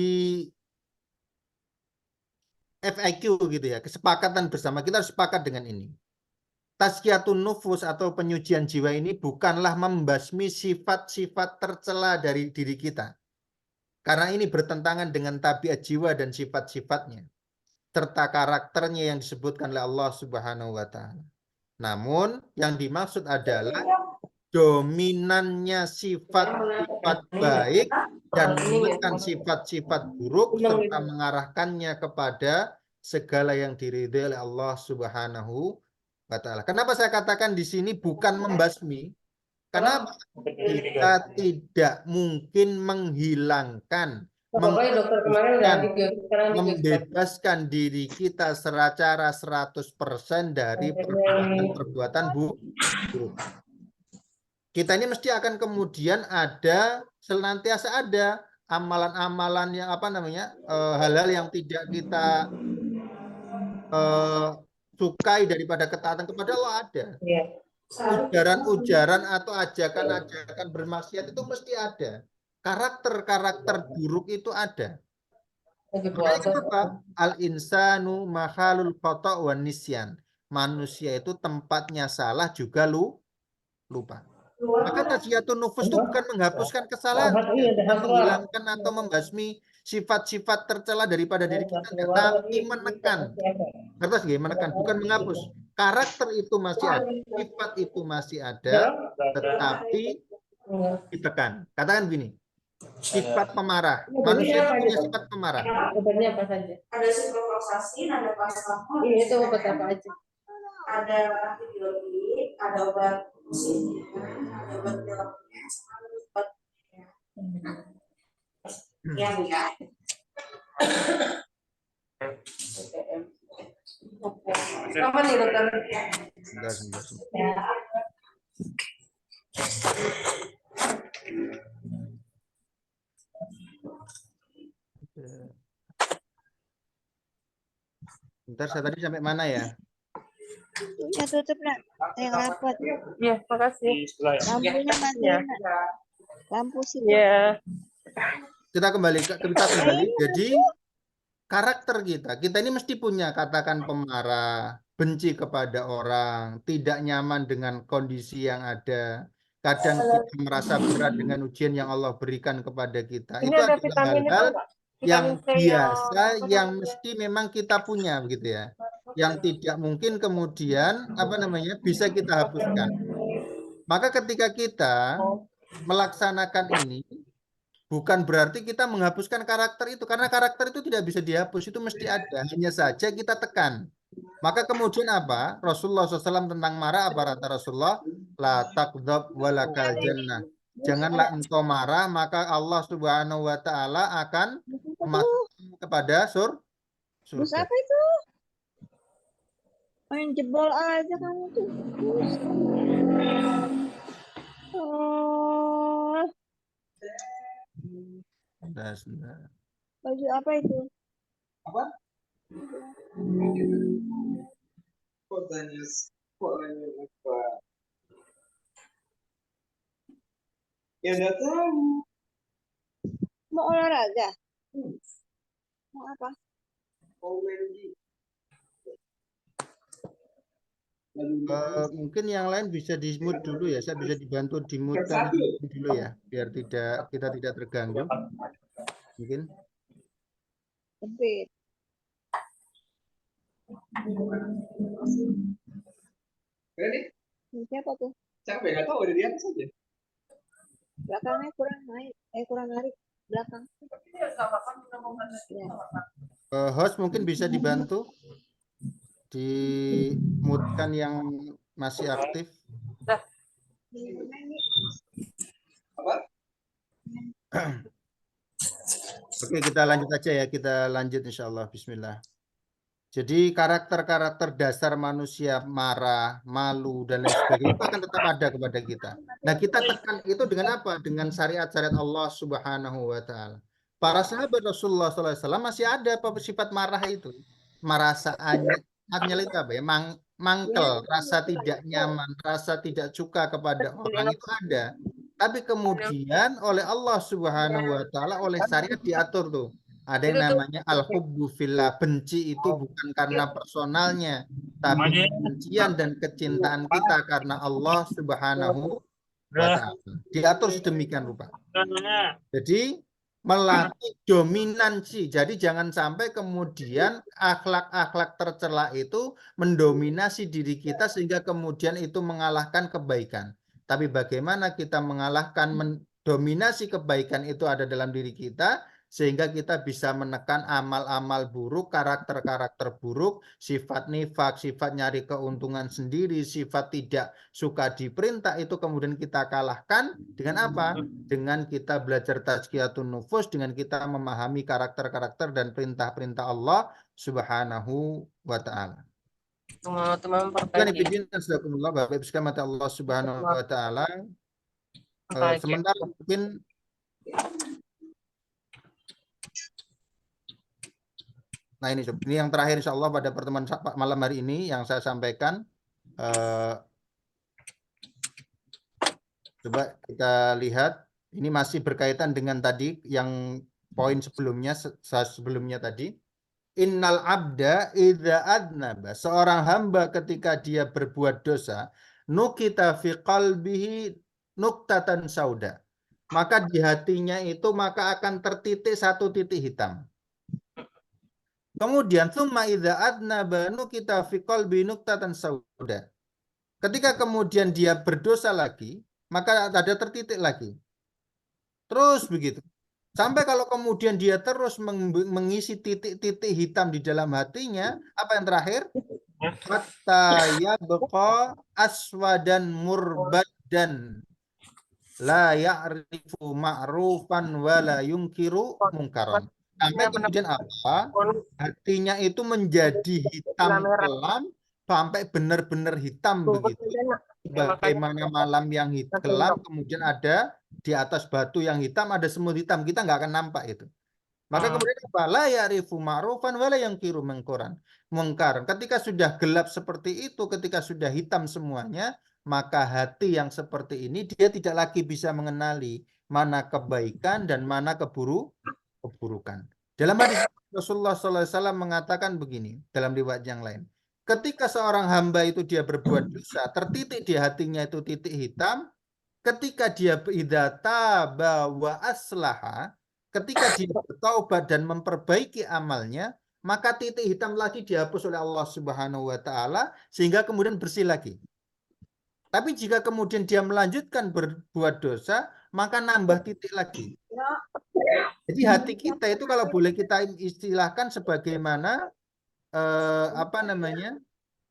FAQ gitu ya, kesepakatan bersama. Kita harus sepakat dengan ini. Tazkiyatun nufus atau penyucian jiwa ini bukanlah membasmi sifat-sifat tercela dari diri kita. Karena ini bertentangan dengan tabiat jiwa dan sifat-sifatnya, serta karakternya yang disebutkan oleh Allah Subhanahu wa Ta'ala. Namun yang dimaksud adalah dominannya sifat-sifat baik dan menekan sifat-sifat buruk serta mengarahkannya kepada segala yang diridhai oleh Allah Subhanahu wa Ta'ala. Kenapa saya katakan di sini bukan membasmi? Karena kita tidak mungkin menghilangkan, membebaskan diri kita secara 100% dari perbuatan-perbuatan buruk. Kita ini mesti akan kemudian senantiasa ada amalan-amalan yang apa namanya hal-hal yang tidak kita sukai daripada ketaatan kepada Allah ada. Ujaran-ujaran atau ajakan-ajakan bermaksiat itu mesti ada. Karakter-karakter buruk itu ada. Makanya kenapa? Al-insanu mahalul khata' wan nisyan. Manusia itu tempatnya salah juga lupa. Maka tazkiyatun nufus itu bukan menghapuskan kesalahan, bukan menghilangkan atau membasmi sifat-sifat tercela daripada diri kita, tapi menekan. Kertas menekan, bukan menghapus. Karakter itu masih ada, sifat itu masih ada, tetapi ditekan. Katakan begini, sifat pemarah. Manusia itu punya sifat pemarah. Obatnya apa saja? Ada ciprofloxacin, ada paracetamol. Ini itu obat apa aja? Ada antibiotik, ada obat musim, ada obat pileknya, sama obat ya Bu ya. Apa nih dokter? Sebentar. Ya. Bentar, saya tadi sampai mana ya? Ya tutup nak, yang rapat. Iya, makasih. Lampunya matiin nak. Lampu sih. Iya. Kita kembali. Jadi karakter kita ini mesti punya, katakan pemarah, benci kepada orang, tidak nyaman dengan kondisi yang ada. Kadang kita merasa berat dengan ujian yang Allah berikan kepada kita. Ini Itu ada adalah vitamin itu hal-hal enggak? yang Vitamin C biasa, yang mesti memang kita punya begitu ya. Yang tidak mungkin kemudian apa namanya bisa kita hapuskan. Maka ketika kita melaksanakan ini, bukan berarti kita menghapuskan karakter itu, karena karakter itu tidak bisa dihapus, itu mesti ada, hanya saja kita tekan. Maka kemudian apa? Rasulullah SAW tentang marah apa kata Rasulullah? La taqdab walakal jannah. Janganlah engkau marah, maka Allah Subhanahu wa Ta'ala akan memasukkan kepada Bus surga. apa itu? Main jebol aja kamu tuh. Oh, Sebentar. baju apa itu? Apa? Ya udah tahu. Mau olahraga? Mau apa? Mungkin yang lain bisa di-mute dulu ya. Saya bisa dibantu di-mute-kan dulu ya, biar kita tidak terganggu. Mungkin. Siapa tuh? Siapa ya? Nggak tahu, ada di atas aja. Belakangnya kurang naik, kurang narik belakang. Host mungkin bisa dibantu di-mute-kan yang masih aktif. Apa? Oke, kita lanjut aja ya. Kita lanjut insya Allah. Bismillah. Jadi karakter-karakter dasar manusia marah, malu, dan lain sebagainya itu akan tetap ada kepada kita. Nah, kita tekan itu dengan apa? Dengan syariat-syariat Allah Subhanahu wa Ta'ala. Para sahabat Rasulullah SAW masih ada sifat marah itu. Merasa anyel itu apa ya? Mangkel, rasa tidak nyaman, rasa tidak suka kepada orang itu ada. Tapi kemudian oleh Allah Subhanahu wa Ta'ala, oleh syariat diatur tuh. Ada yang namanya al-hubbu fillah, benci itu bukan karena personalnya, tapi kebencian dan kecintaan kita karena Allah Subhanahu wa Ta'ala. Diatur sedemikian rupa. Jadi melatih dominansi. Jadi jangan sampai kemudian akhlak-akhlak tercela itu mendominasi diri kita sehingga kemudian itu mengalahkan kebaikan. Tapi bagaimana kita mengalahkan mendominasi kebaikan itu ada dalam diri kita, sehingga kita bisa menekan amal-amal buruk, karakter-karakter buruk, sifat nifak, sifat nyari keuntungan sendiri, sifat tidak suka diperintah, itu kemudian kita kalahkan dengan apa? Dengan kita belajar tazkiyatun nufus, dengan kita memahami karakter-karakter dan perintah-perintah Allah Subhanahu wa Ta'ala. Teman-teman Bapak Ibu sekalian mata Allah Subhanahu wa Ta'ala. Sementara mungkin nah ini yang terakhir insya Allah pada pertemuan malam hari ini yang saya sampaikan. Coba kita lihat, ini masih berkaitan dengan tadi yang poin sebelumnya tadi. Innal abda idza adnaba, seorang hamba ketika dia berbuat dosa, nukita fi qalbihi nuktatan sauda, maka di hatinya itu maka akan tertitik satu titik hitam. Kemudian tsumma idza adnaba nukita fi qalbi nuktatan sauda. Ketika kemudian dia berdosa lagi, maka ada tertitik lagi. Terus begitu. Sampai kalau kemudian dia terus mengisi titik-titik hitam di dalam hatinya, apa yang terakhir? Hatta yabqa aswadan murbadan la ya'rifu ma'rufan wa la yunkiru mungkaran. Sampai kemudian apa? Hatinya itu menjadi hitam kelam, sampai benar-benar hitam begitu. Bagaimana malam yang kelam, kemudian ada di atas batu yang hitam, ada semut hitam. Kita nggak akan nampak itu. Maka kemudian apa? La ya'rifu ma'rufan wa la yunkiru mungkaran. Ketika sudah gelap seperti itu, ketika sudah hitam semuanya, maka hati yang seperti ini dia tidak lagi bisa mengenali mana kebaikan dan mana keburukan. Dalam hadis Rasulullah SAW mengatakan begini, dalam riwayat yang lain. Ketika seorang hamba itu dia berbuat dosa, tertitik di hatinya itu titik hitam, ketika dia idza taba wa aslaha, ketika dia bertaubat dan memperbaiki amalnya, maka titik hitam lagi dihapus oleh Allah Subhanahu wa Ta'ala, sehingga kemudian bersih lagi. Tapi jika kemudian dia melanjutkan berbuat dosa, maka nambah titik lagi. Jadi hati kita itu kalau boleh kita istilahkan sebagaimana apa namanya?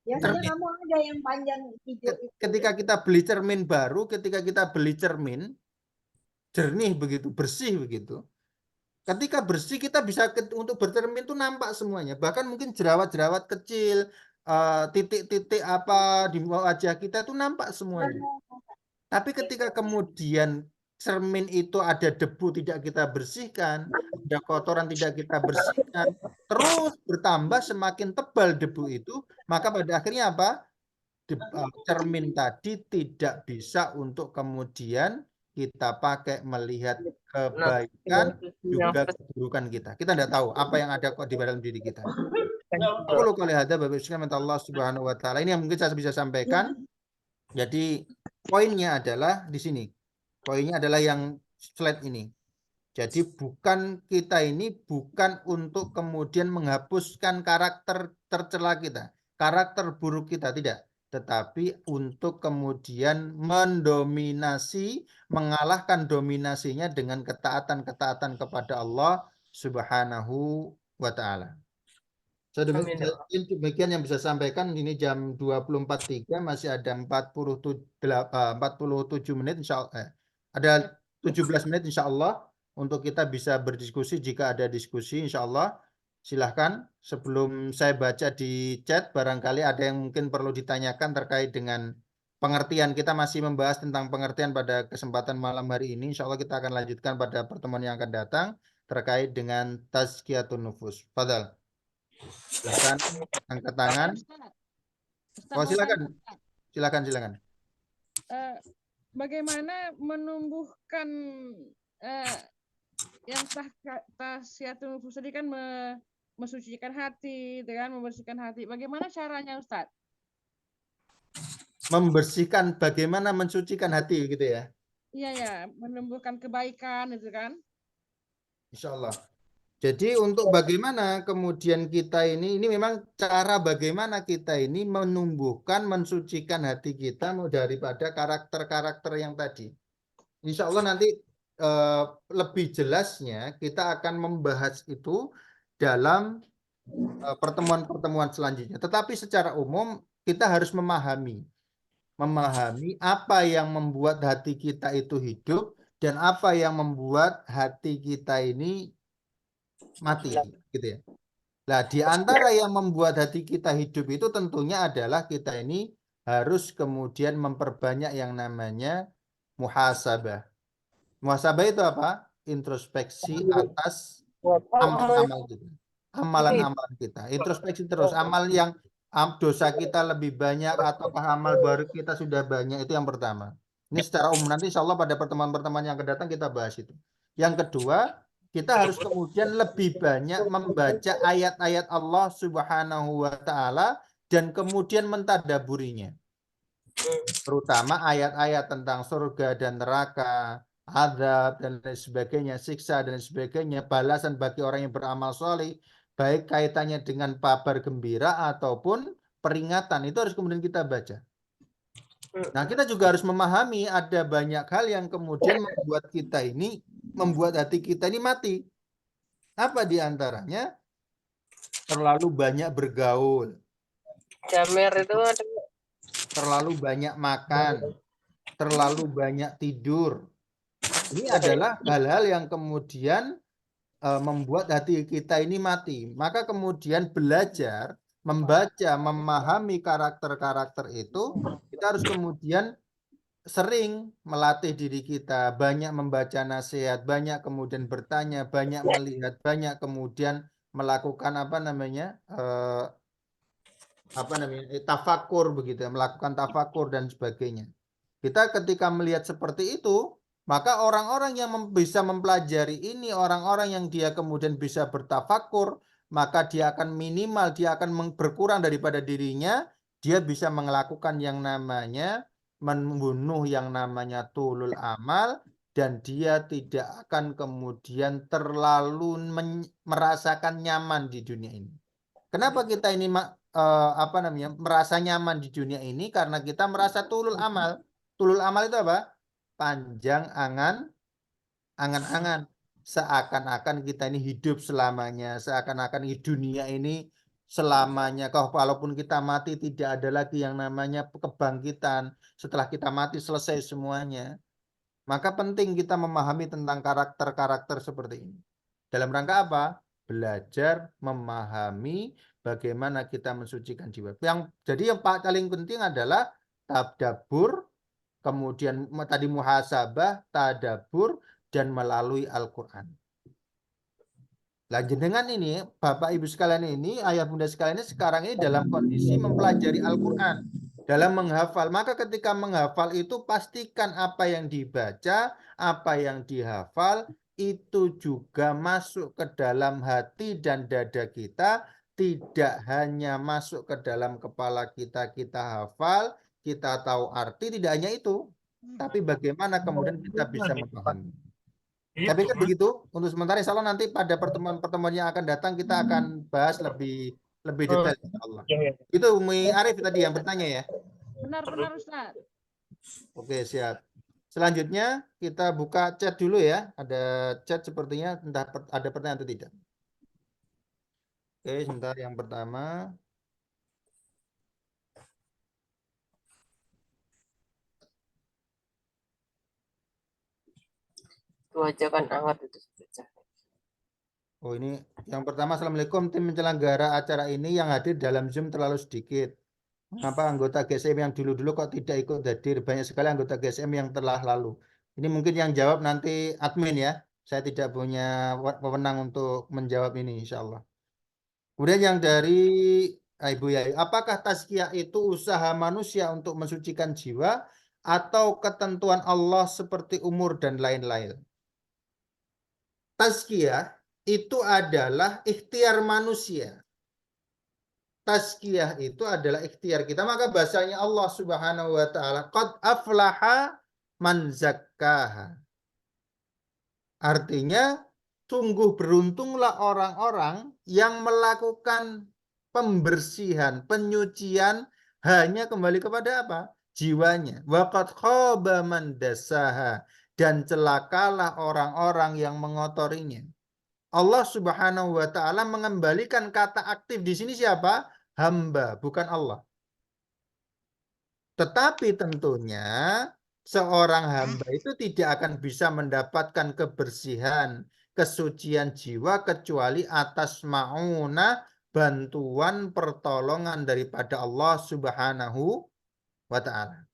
Biasanya kamu ada yang panjang hijau. Ketika kita beli cermin baru, ketika kita beli cermin jernih begitu, bersih begitu. Ketika bersih kita bisa untuk bercermin itu nampak semuanya. Bahkan mungkin jerawat-jerawat kecil, titik-titik apa di wajah kita itu nampak semuanya. Tapi ketika kemudian cermin itu ada debu tidak kita bersihkan, ada kotoran tidak kita bersihkan, terus bertambah semakin tebal debu itu, maka pada akhirnya apa? Cermin tadi tidak bisa untuk kemudian kita pakai melihat kebaikan juga keburukan kita. Kita tidak tahu apa yang ada kok di dalam diri kita. Aku kali ada Bapak Ibu minta Allah Subhanahu wa taala. Ini yang mungkin saya bisa sampaikan. Jadi poinnya adalah di sini. Poinnya adalah yang slide ini. Jadi bukan kita ini bukan untuk kemudian menghapuskan karakter tercela kita, karakter buruk kita, tidak. Tetapi untuk kemudian mendominasi, mengalahkan dominasinya dengan ketaatan-ketaatan kepada Allah Subhanahu wa taala. Demikian yang bisa sampaikan. Ini jam 24.03, masih ada 47 menit insya Allah. Ada 17 menit insya Allah untuk kita bisa berdiskusi. Jika ada diskusi insya Allah silahkan. Sebelum saya baca di chat, barangkali ada yang mungkin perlu ditanyakan terkait dengan pengertian. Kita masih membahas tentang pengertian pada kesempatan malam hari ini. Insya Allah kita akan lanjutkan pada pertemuan yang akan datang terkait dengan tazkiyatun nufus. Fadal. Silakan angkat tangan. Oh, silakan. Bagaimana menumbuhkan yang tazkiyatun nufus tadi kan mensucikan hati, dengan membersihkan hati. Bagaimana caranya, Ustadz? Membersihkan, bagaimana mensucikan hati gitu ya? Iya ya, menumbuhkan kebaikan itu kan? Insya Allah. Jadi untuk bagaimana kemudian kita ini memang cara bagaimana kita ini menumbuhkan, mensucikan hati kita daripada karakter-karakter yang tadi. Insya Allah nanti lebih jelasnya kita akan membahas itu dalam pertemuan-pertemuan selanjutnya. Tetapi secara umum kita harus memahami apa yang membuat hati kita itu hidup dan apa yang membuat hati kita ini mati, gitu ya. Nah, di antara yang membuat hati kita hidup itu tentunya adalah kita ini harus kemudian memperbanyak yang namanya muhasabah. Muhasabah itu apa? Introspeksi atas amal-amal kita. Amalan-amalan kita. Introspeksi terus. Amal yang dosa kita lebih banyak ataukah amal baru kita sudah banyak, itu yang pertama. Ini secara umum, nanti insya Allah pada pertemuan-pertemuan yang akan datang kita bahas itu. Yang kedua, kita harus kemudian lebih banyak membaca ayat-ayat Allah Subhanahu wa taala dan kemudian mentadaburinya. Terutama ayat-ayat tentang surga dan neraka, azab dan lain sebagainya, siksa dan sebagainya, balasan bagi orang yang beramal soleh, baik kaitannya dengan kabar gembira ataupun peringatan, itu harus kemudian kita baca. Nah, kita juga harus memahami ada banyak hal yang kemudian membuat hati kita ini mati. Apa diantaranya? Terlalu banyak bergaul. Jamer itu ada. Terlalu banyak makan. Terlalu banyak tidur. Ini adalah hal-hal yang kemudian membuat hati kita ini mati. Maka kemudian belajar, membaca, memahami karakter-karakter itu, kita harus kemudian sering melatih diri kita, banyak membaca nasihat, banyak kemudian bertanya, banyak melihat, banyak kemudian melakukan tafakur begitu, melakukan tafakur dan sebagainya. Kita ketika melihat seperti itu, maka orang-orang yang bisa mempelajari ini, orang-orang yang dia kemudian bisa bertafakur, maka dia akan minimal, dia akan berkurang daripada dirinya, dia bisa melakukan yang namanya membunuh yang namanya tulul amal, dan dia tidak akan kemudian terlalu merasakan nyaman di dunia ini. Kenapa kita ini merasa nyaman di dunia ini? Karena kita merasa tulul amal. Tulul amal itu apa? Panjang angan-angan. Seakan-akan kita ini hidup selamanya. Seakan-akan di dunia ini selamanya. Walaupun kita mati tidak ada lagi yang namanya kebangkitan. Setelah kita mati selesai semuanya. Maka penting kita memahami tentang karakter-karakter seperti ini. Dalam rangka apa? Belajar memahami bagaimana kita mensucikan jiwa. Jadi yang paling penting adalah tadabbur, kemudian tadi muhasabah, tadabbur, dan melalui Al-Quran. Nah, dengan ini, Bapak Ibu sekalian ini, ayah bunda sekalian ini sekarang ini dalam kondisi mempelajari Al-Quran, dalam menghafal. Maka ketika menghafal itu pastikan apa yang dibaca, apa yang dihafal, itu juga masuk ke dalam hati dan dada kita tidak hanya masuk ke dalam kepala kita, kita hafal, kita tahu arti, tidak hanya itu, tapi bagaimana kemudian kita bisa memahami. Saya pikir begitu untuk sementara. Insya Allah nanti pada pertemuan-pertemuan yang akan datang kita akan bahas lebih detail, insya Allah. Itu Umi Arif tadi yang bertanya ya. Benar Ustaz. Oke, siap. Selanjutnya kita buka chat dulu ya. Ada chat sepertinya, entah ada pertanyaan atau tidak. Oke, sebentar. Yang pertama. Itu aja kan hangat itu. Oh, ini yang pertama. Assalamualaikum, tim penyelenggara acara ini yang hadir dalam Zoom terlalu sedikit. Mengapa anggota GSM yang dulu-dulu kok tidak ikut hadir? Banyak sekali anggota GSM yang telah lalu. Ini mungkin yang jawab nanti admin ya. Saya tidak punya wewenang untuk menjawab ini, insya Allah. Kemudian yang dari Ibu Yayu, apakah tazkiyah itu usaha manusia untuk mensucikan jiwa atau ketentuan Allah seperti umur dan lain-lain? Tazkiyah itu adalah ikhtiar manusia. Tazkiyah itu adalah ikhtiar kita. Maka bahasanya Allah Subhanahu wa taala, qad aflaha man zakkaha. Artinya sungguh beruntunglah orang-orang yang melakukan pembersihan, penyucian hanya kembali kepada apa? Jiwanya. Wa qad khaba man dassaha, dan celakalah orang-orang yang mengotorinya. Allah Subhanahu wa taala mengembalikan kata aktif di sini siapa? Hamba, bukan Allah. Tetapi tentunya seorang hamba itu tidak akan bisa mendapatkan kebersihan, kesucian jiwa kecuali atas ma'unah, bantuan, pertolongan daripada Allah Subhanahu wa taala.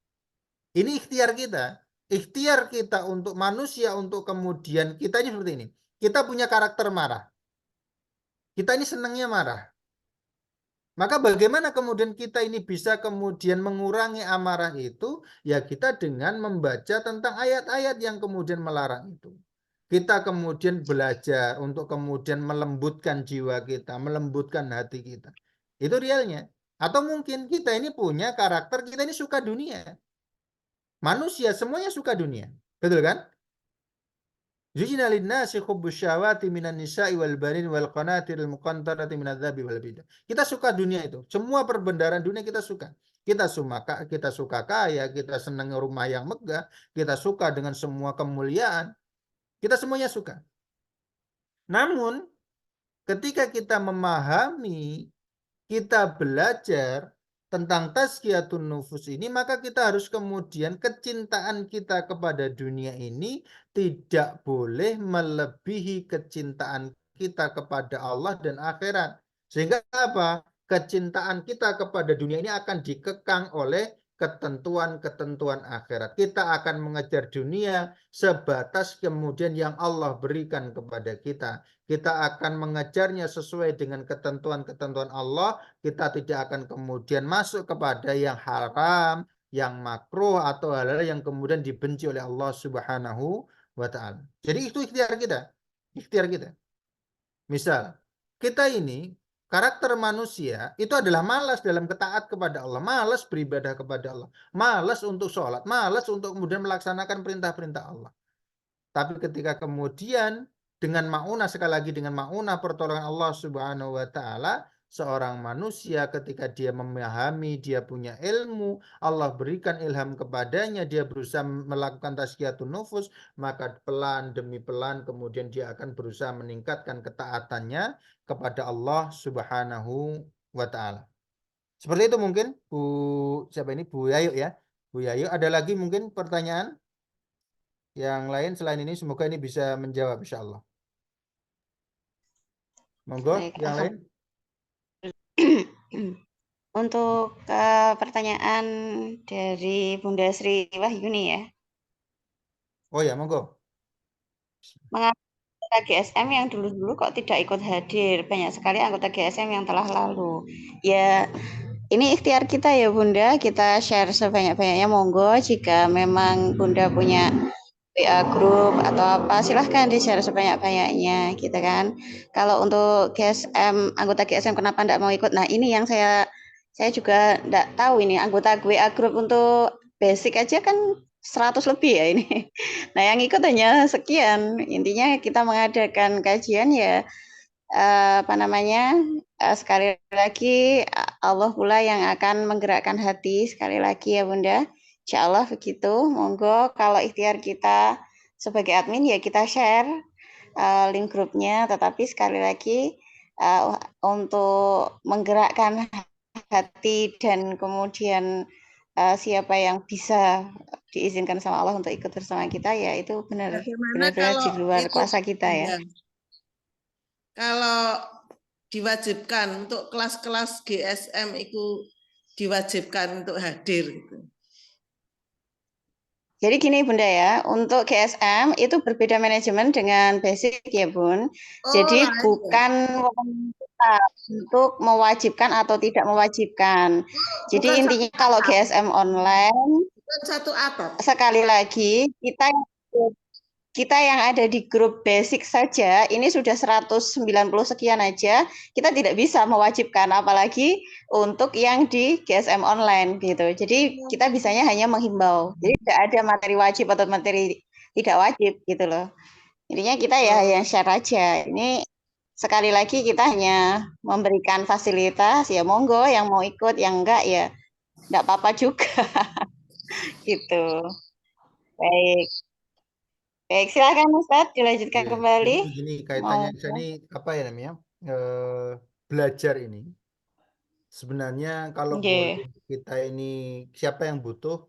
Ini ikhtiar kita. Ikhtiar kita untuk manusia, untuk kemudian kita ini seperti ini. Kita punya karakter marah. Kita ini senangnya marah. Maka bagaimana kemudian kita ini bisa kemudian mengurangi amarah itu? Ya kita dengan membaca tentang ayat-ayat yang kemudian melarang itu. Kita kemudian belajar untuk kemudian melembutkan jiwa kita, melembutkan hati kita. Itu realnya. Atau mungkin kita ini punya karakter, kita ini suka dunia. Manusia semuanya suka dunia. Betul kan? Zujina linnasi hubbus syahawati minan nisa'i wal banin wal qanatiril muqantarati minadz-dzahabi wal fiddah. Kita suka dunia itu. Semua perbendaharaan dunia kita suka. Kita suka kaya, kita senang rumah yang megah, kita suka dengan semua kemuliaan. Kita semuanya suka. Namun ketika kita memahami, kita belajar tentang tazkiyatun nufus ini, maka kita harus kemudian kecintaan kita kepada dunia ini tidak boleh melebihi kecintaan kita kepada Allah dan akhirat. Sehingga apa? Kecintaan kita kepada dunia ini akan dikekang oleh ketentuan-ketentuan akhirat. Kita akan mengejar dunia sebatas kemudian yang Allah berikan kepada kita. Kita akan mengejarnya sesuai dengan ketentuan-ketentuan Allah. Kita tidak akan kemudian masuk kepada yang haram, yang makruh, atau hal-hal yang kemudian dibenci oleh Allah Subhanahu wa ta'ala. Jadi itu ikhtiar kita. Ikhtiar kita. Misal, kita ini karakter manusia itu adalah malas dalam ketaat kepada Allah, malas beribadah kepada Allah, malas untuk sholat, malas untuk kemudian melaksanakan perintah-perintah Allah. Tapi ketika kemudian dengan ma'unah, sekali lagi dengan ma'unah pertolongan Allah Subhanahu wa ta'ala, seorang manusia ketika dia memahami, dia punya ilmu, Allah berikan ilham kepadanya, dia berusaha melakukan tazkiyatun nufus, maka pelan demi pelan kemudian dia akan berusaha meningkatkan ketaatannya kepada Allah Subhanahu wa ta'ala. Seperti itu mungkin siapa ini? Bu Yayu ya. Bu Yayu, ada lagi mungkin pertanyaan yang lain selain ini? Semoga ini bisa menjawab insya Allah. Monggo, Baik, yang lain. Untuk pertanyaan dari Bunda Sri Wahyuni ya. Oh ya, monggo. Mengapa anggota GSM yang dulu-dulu kok tidak ikut hadir? Banyak sekali anggota GSM yang telah lalu. Ya, ini ikhtiar kita ya Bunda, kita share sebanyak-banyaknya. Monggo jika memang Bunda punya WA grup atau apa, silahkan di-share sebanyak-banyaknya gitu kan. Kalau untuk GSM, anggota GSM kenapa enggak mau ikut? Nah, ini yang saya juga enggak tahu ini anggota WA grup untuk basic aja kan 100 lebih ya ini. Nah, yang ikut hanya sekian. Intinya kita mengadakan kajian ya apa namanya? Sekali lagi Allah pula yang akan menggerakkan hati sekali lagi ya Bunda. Insya Allah begitu. Monggo kalau ikhtiar kita sebagai admin ya kita share link grupnya. Tetapi sekali lagi untuk menggerakkan hati dan kemudian siapa yang bisa diizinkan sama Allah untuk ikut bersama kita ya itu Bagaimana benar-benar di kalau luar itu kuasa kita ya. Kalau diwajibkan untuk kelas-kelas GSM itu diwajibkan untuk hadir gitu. Jadi gini Bunda ya, untuk GSM itu berbeda manajemen dengan basic ya Bun. Jadi lain bukan kita untuk mewajibkan atau tidak mewajibkan. Jadi bukan intinya kalau GSM online, satu atap. sekali lagi kita yang ada di grup basic saja ini sudah 190 sekian aja, kita tidak bisa mewajibkan apalagi untuk yang di GSM online gitu. Jadi kita bisanya hanya menghimbau. Jadi tidak ada materi wajib atau materi tidak wajib gitu loh. Intinya kita ya yang share aja. Ini sekali lagi kita hanya memberikan fasilitas ya monggo yang mau ikut yang enggak ya enggak apa-apa juga. Gitu. Baik. Baik, silakan Ustaz dilanjutkan kembali. Jadi begini kaitannya ini apa ya namanya? Belajar ini. Sebenarnya kalau boleh kita ini siapa yang butuh?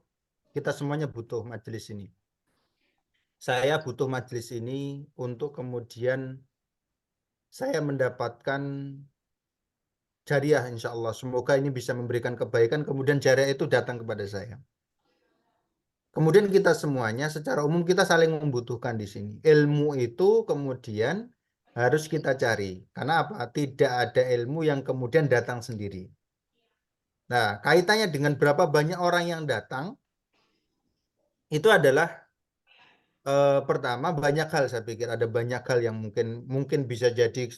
Kita semuanya butuh majelis ini. Saya butuh majelis ini untuk kemudian saya mendapatkan jariah insya Allah. Semoga ini bisa memberikan kebaikan, kemudian jariah itu datang kepada saya. Kemudian kita semuanya secara umum kita saling membutuhkan di sini. Ilmu itu kemudian harus kita cari. Karena apa? Tidak ada ilmu yang kemudian datang sendiri. Nah, kaitannya dengan berapa banyak orang yang datang, itu adalah pertama banyak hal saya pikir. Ada banyak hal yang mungkin bisa jadi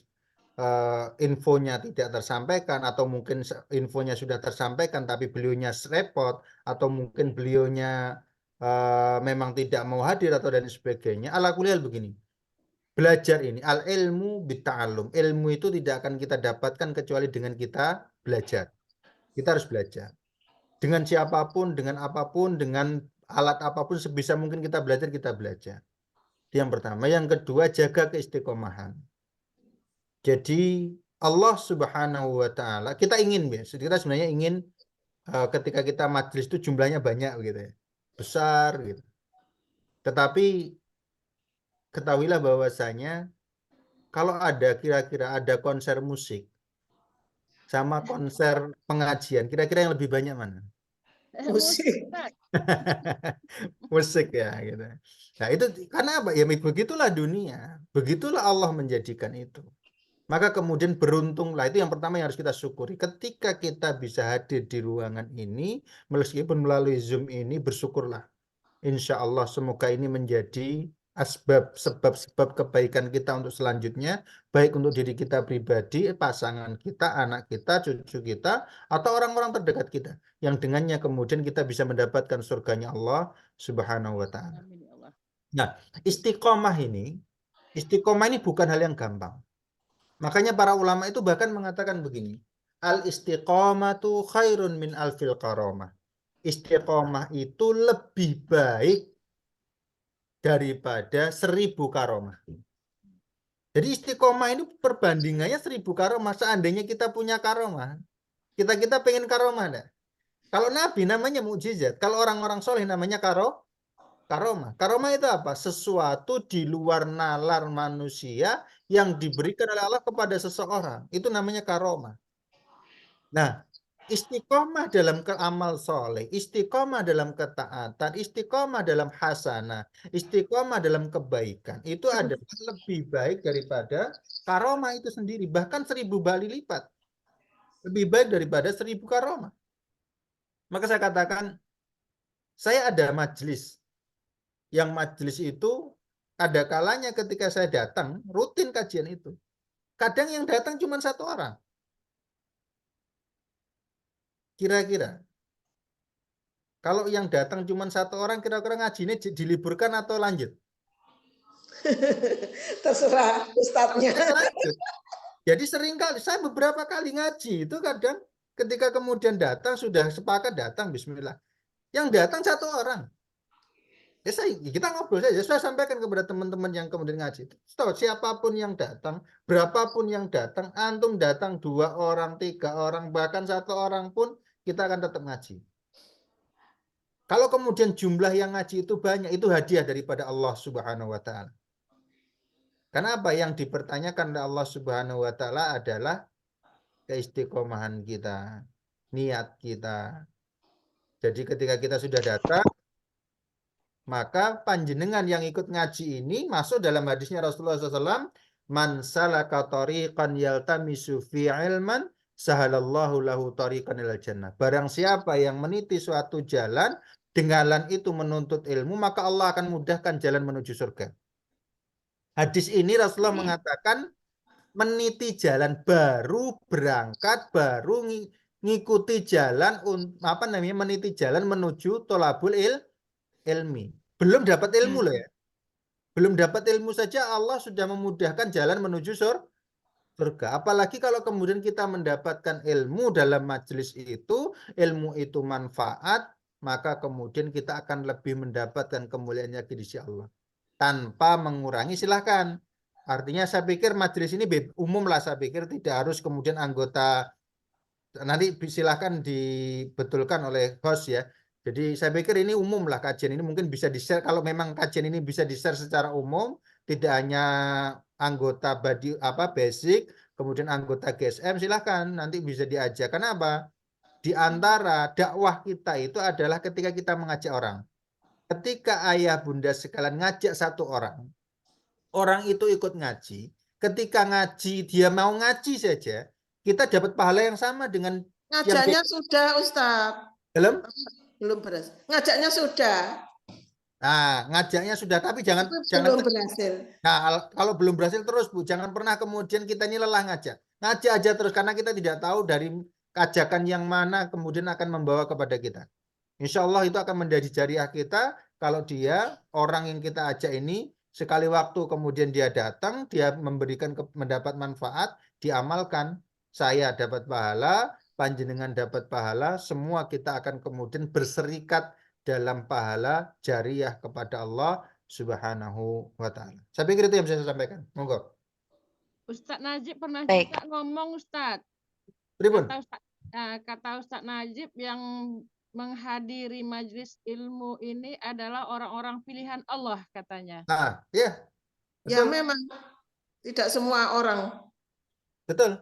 infonya tidak tersampaikan atau mungkin infonya sudah tersampaikan tapi beliaunya repot atau mungkin beliaunya memang tidak mau hadir atau dan sebagainya. Ala kulihal begini. Belajar ini al ilmu bita'allum. Ilmu itu tidak akan kita dapatkan kecuali dengan kita belajar. Kita harus belajar. Dengan siapapun, dengan apapun, dengan alat apapun sebisa mungkin kita belajar, kita belajar. Itu yang pertama. Yang kedua, jaga keistiqomahan. Jadi Allah Subhanahu wa taala kita ingin kita sebenarnya ingin ketika kita majelis itu jumlahnya banyak gitu ya. Besar gitu. Tetapi ketahuilah bahwasanya kalau ada kira-kira ada konser musik sama konser pengajian, kira-kira yang lebih banyak mana? Musik. Musik ya gitu. Nah, itu karena apa? Ya begitulah dunia. Begitulah Allah menjadikan itu. Maka kemudian beruntunglah, itu yang pertama yang harus kita syukuri. Ketika kita bisa hadir di ruangan ini, meskipun melalui Zoom ini, bersyukurlah. Insya Allah semoga ini menjadi sebab kebaikan kita untuk selanjutnya, baik untuk diri kita pribadi, pasangan kita, anak kita, cucu kita, atau orang-orang terdekat kita. Yang dengannya kemudian kita bisa mendapatkan surganya Allah Subhanahu wa ta'ala. Nah, istiqomah ini bukan hal yang gampang. Makanya para ulama itu bahkan mengatakan begini, al-istiqomatu khairun min alfil karomah. Istiqomah itu lebih baik daripada 1000 karomah. Jadi istiqomah ini perbandingannya 1000 karomah. Seandainya kita punya karomah, kita pengen karomah enggak? Kalau Nabi namanya mukjizat, kalau orang-orang soleh namanya karomah. Karomah itu apa? Sesuatu di luar nalar manusia yang diberikan oleh Allah kepada seseorang. Itu namanya karomah. Nah, istiqomah dalam amal soleh, istiqomah dalam ketaatan, istiqomah dalam hasanah, istiqomah dalam kebaikan, itu adalah lebih baik daripada karomah itu sendiri. Bahkan 1000 kali lipat. Lebih baik daripada 1000 karomah. Maka saya katakan, saya ada majelis yang majelis itu ada kalanya ketika saya datang, rutin kajian itu. Kadang yang datang cuma 1 orang. Kira-kira. Kalau yang datang cuma 1 orang, kira-kira ngajinya diliburkan atau lanjut? Terserah ustadznya. Lanjut. Jadi seringkali, saya beberapa kali ngaji, itu kadang ketika kemudian datang, sudah sepakat datang, bismillah. Yang datang 1 orang. Ya kita ngobrol saja, saya sampaikan kepada teman-teman yang kemudian ngaji. Siapapun yang datang, berapapun yang datang, antum datang 2 orang, 3 orang, bahkan 1 orang pun, kita akan tetap ngaji. Kalau kemudian jumlah yang ngaji itu banyak, itu hadiah daripada Allah Subhanahu wa Ta'ala. Karena apa yang dipertanyakan oleh Allah Subhanahu wa Ta'ala adalah keistiqomahan kita, niat kita. Jadi ketika kita sudah datang, maka panjenengan yang ikut ngaji ini masuk dalam hadisnya Rasulullah SAW, man salaka tariqan yaltamisu fi ilman sahalallahu lahu tariqan ilal jannah. Barang siapa yang meniti suatu jalan, dengan itu menuntut ilmu, maka Allah akan mudahkan jalan menuju surga. Hadis ini Rasulullah mengatakan meniti jalan, baru berangkat, baru ngikuti jalan, meniti jalan menuju tolabul ilmi. Belum dapat ilmu loh ya. Belum dapat ilmu saja Allah sudah memudahkan jalan menuju surga. Apalagi kalau kemudian kita mendapatkan ilmu dalam majelis itu, ilmu itu manfaat, maka kemudian kita akan lebih mendapatkan kemuliaannya di sisi Allah. Tanpa mengurangi, silahkan. Artinya saya pikir majelis ini umum lah, saya pikir tidak harus kemudian anggota, nanti silahkan dibetulkan oleh host ya. Jadi saya pikir ini umum lah, kajian ini mungkin bisa di-share, kalau memang kajian ini bisa di-share secara umum, tidak hanya anggota basic, kemudian anggota GSM, silahkan nanti bisa diajak. Kenapa? Di antara dakwah kita itu adalah ketika kita mengajak orang. Ketika ayah bunda sekalian ngajak 1 orang, orang itu ikut ngaji, ketika ngaji, dia mau ngaji saja, kita dapat pahala yang sama dengan Ngajaknya sudah Ustadz. Belum berhasil. Ngajaknya sudah. Nah, ngajaknya sudah, tapi jangan belum berhasil. Nah, kalau belum berhasil terus Bu, jangan pernah kemudian kita ini lelah ngajak. Ngajak aja terus, karena kita tidak tahu dari ajakan yang mana kemudian akan membawa kepada kita. Insya Allah itu akan menjadi jariah kita kalau dia, orang yang kita ajak ini, sekali waktu kemudian dia datang, dia mendapat manfaat, diamalkan, saya dapat pahala, panjenengan dapat pahala, semua kita akan kemudian berserikat dalam pahala jariah kepada Allah Subhanahu wa Ta'ala. Saya pikir itu yang bisa saya sampaikan. Monggo. Ustadz Najib pernah juga ngomong, Ustadz. Kata Ustadz Najib, yang menghadiri majelis ilmu ini adalah orang-orang pilihan Allah, katanya. Nah, ya. Ya memang tidak semua orang. Betul.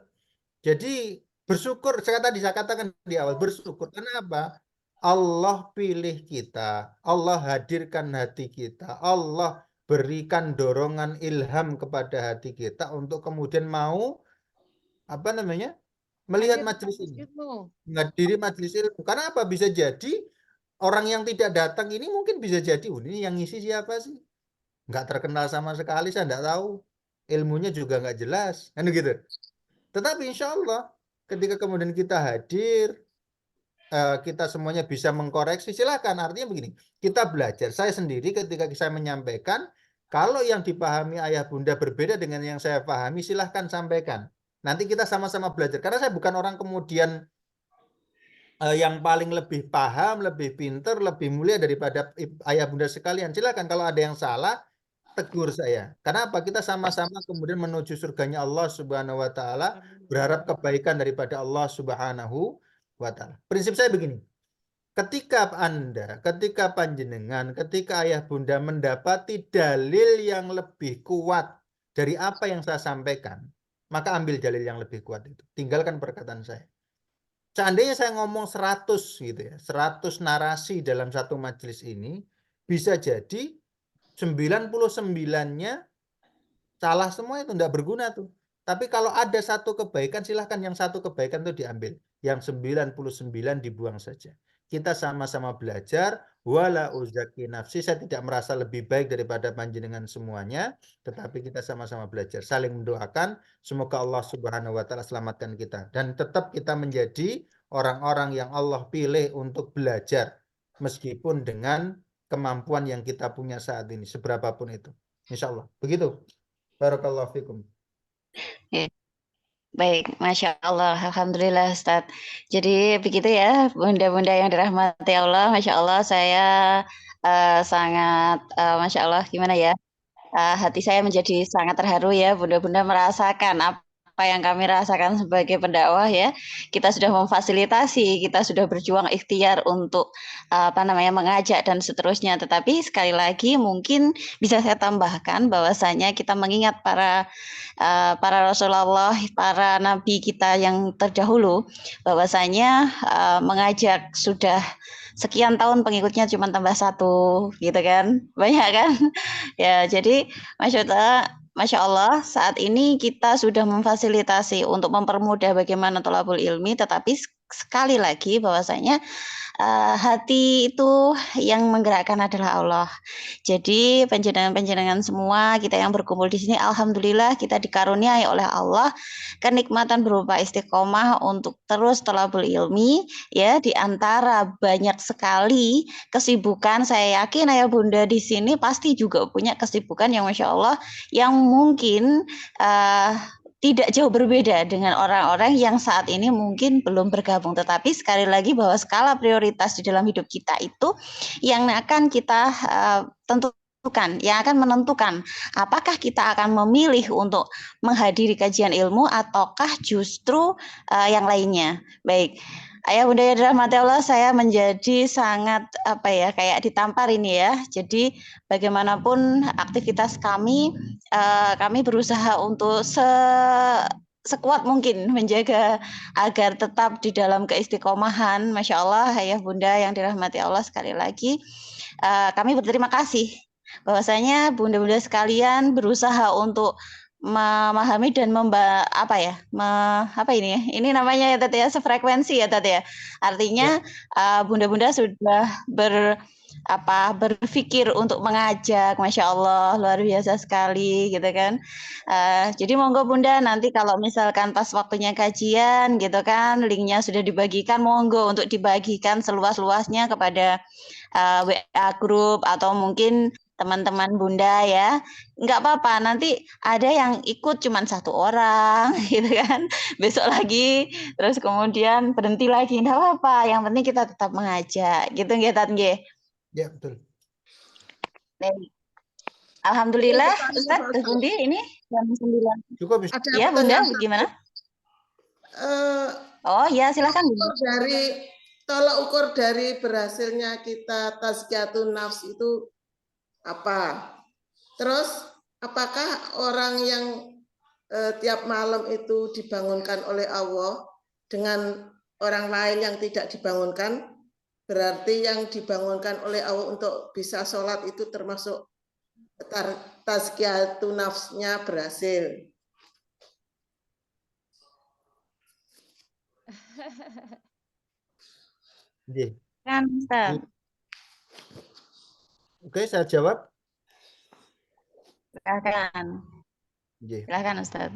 Jadi bersyukur, saya katakan di awal, bersyukur. Kenapa? Allah pilih kita, Allah hadirkan hati kita, Allah berikan dorongan ilham kepada hati kita untuk kemudian mau melihat majelis ini, menghadiri majelis ilmu. Karena apa? Bisa jadi orang yang tidak datang ini mungkin bisa jadi, ini yang ngisi siapa sih? Nggak terkenal sama sekali, saya nggak tahu, ilmunya juga nggak jelas, kan gitu. Tetapi insya Allah ketika kemudian kita hadir, kita semuanya bisa mengkoreksi, silakan. Artinya begini, kita belajar. Saya sendiri ketika saya menyampaikan, kalau yang dipahami ayah bunda berbeda dengan yang saya pahami, silahkan sampaikan. Nanti kita sama-sama belajar. Karena saya bukan orang kemudian yang paling lebih paham, lebih pinter, lebih mulia daripada ayah bunda sekalian. Silakan kalau ada yang salah, tegur saya. Karena apa? Kita sama-sama kemudian menuju surganya Allah Subhanahu wa Ta'ala, berharap kebaikan daripada Allah Subhanahu wa Ta'ala. Prinsip saya begini, ketika Anda, ketika panjenengan, ketika ayah bunda mendapati dalil yang lebih kuat dari apa yang saya sampaikan, maka ambil dalil yang lebih kuat itu. Tinggalkan perkataan saya. Seandainya saya ngomong 100 gitu ya, 100 narasi dalam satu majelis ini, bisa jadi 99-nya salah semua, itu tidak berguna tuh. Tapi kalau ada satu kebaikan, silahkan yang satu kebaikan itu diambil. Yang 99 dibuang saja. Kita sama-sama belajar Wala uzaki nafsi, saya tidak merasa lebih baik daripada panjenengan semuanya, tetapi kita sama-sama belajar, saling mendoakan, semoga Allah Subhanahu wa taala selamatkan kita dan tetap kita menjadi orang-orang yang Allah pilih untuk belajar meskipun dengan kemampuan yang kita punya saat ini, seberapapun itu. Insya Allah. Begitu. Barakallahu fikum. Ya. Baik, Masya Allah, Alhamdulillah Ustadz. Jadi begitu ya, bunda-bunda yang dirahmati Allah, Masya Allah, saya sangat, Masya Allah, gimana ya, hati saya menjadi sangat terharu ya, bunda-bunda merasakan apa yang kami rasakan sebagai pendakwah ya. Kita sudah memfasilitasi, kita sudah berjuang ikhtiar untuk mengajak dan seterusnya. Tetapi sekali lagi mungkin bisa saya tambahkan bahwasanya kita mengingat para Rasulullah, para nabi kita yang terdahulu, bahwasanya mengajak sudah sekian tahun pengikutnya cuma tambah 1 gitu kan, banyak kan ya. Jadi Masya Allah saat ini kita sudah memfasilitasi untuk mempermudah bagaimana thalabul ilmi, tetapi sekali lagi bahwasanya hati itu yang menggerakkan adalah Allah. Jadi penjenengan-penjenengan semua kita yang berkumpul di sini, alhamdulillah kita dikaruniai oleh Allah kenikmatan berupa istiqomah untuk terus thalabul ilmi ya, di antara banyak sekali kesibukan. Saya yakin ayah bunda di sini pasti juga punya kesibukan yang Masya Allah yang mungkin tidak jauh berbeda dengan orang-orang yang saat ini mungkin belum bergabung. Tetapi sekali lagi bahwa skala prioritas di dalam hidup kita itu yang akan kita tentukan, yang akan menentukan apakah kita akan memilih untuk menghadiri kajian ilmu ataukah justru yang lainnya. Baik. Ayah bunda yang dirahmati Allah, saya menjadi sangat kayak ditampar ini ya. Jadi bagaimanapun aktivitas kami berusaha untuk sekuat mungkin menjaga agar tetap di dalam keistiqomahan. Masya Allah, ayah bunda yang dirahmati Allah, sekali lagi kami berterima kasih bahwasanya bunda-bunda sekalian berusaha untuk memahami dan ini namanya ya Tati ya, sefrekuensi ya Tati ya. Artinya bunda-bunda sudah berpikir untuk mengajak, Masya Allah, luar biasa sekali gitu kan. Jadi monggo bunda, nanti kalau misalkan pas waktunya kajian gitu kan, linknya sudah dibagikan, monggo untuk dibagikan seluas-luasnya kepada WA grup atau mungkin teman-teman bunda ya. Nggak apa-apa, nanti ada yang ikut cuma 1 orang gitu kan, besok lagi terus kemudian berhenti lagi, nggak apa-apa, yang penting kita tetap mengajak gitu nggih Tat nggih. Ya, betul. Alhamdulillah Ustadz, Bundi ini jam 9. Cukup. Ya bunda, gimana? Oh ya, silahkan bunda. Tolak ukur dari berhasilnya kita tazkiyatun nafs itu apa? Terus apakah orang yang tiap malam itu dibangunkan oleh Allah dengan orang lain yang tidak dibangunkan, berarti yang dibangunkan oleh Allah untuk bisa sholat itu termasuk tazkiyatun nafsnya berhasil. Kan, Ustaz. Oke, saya jawab. Silakan. Silakan Ustaz.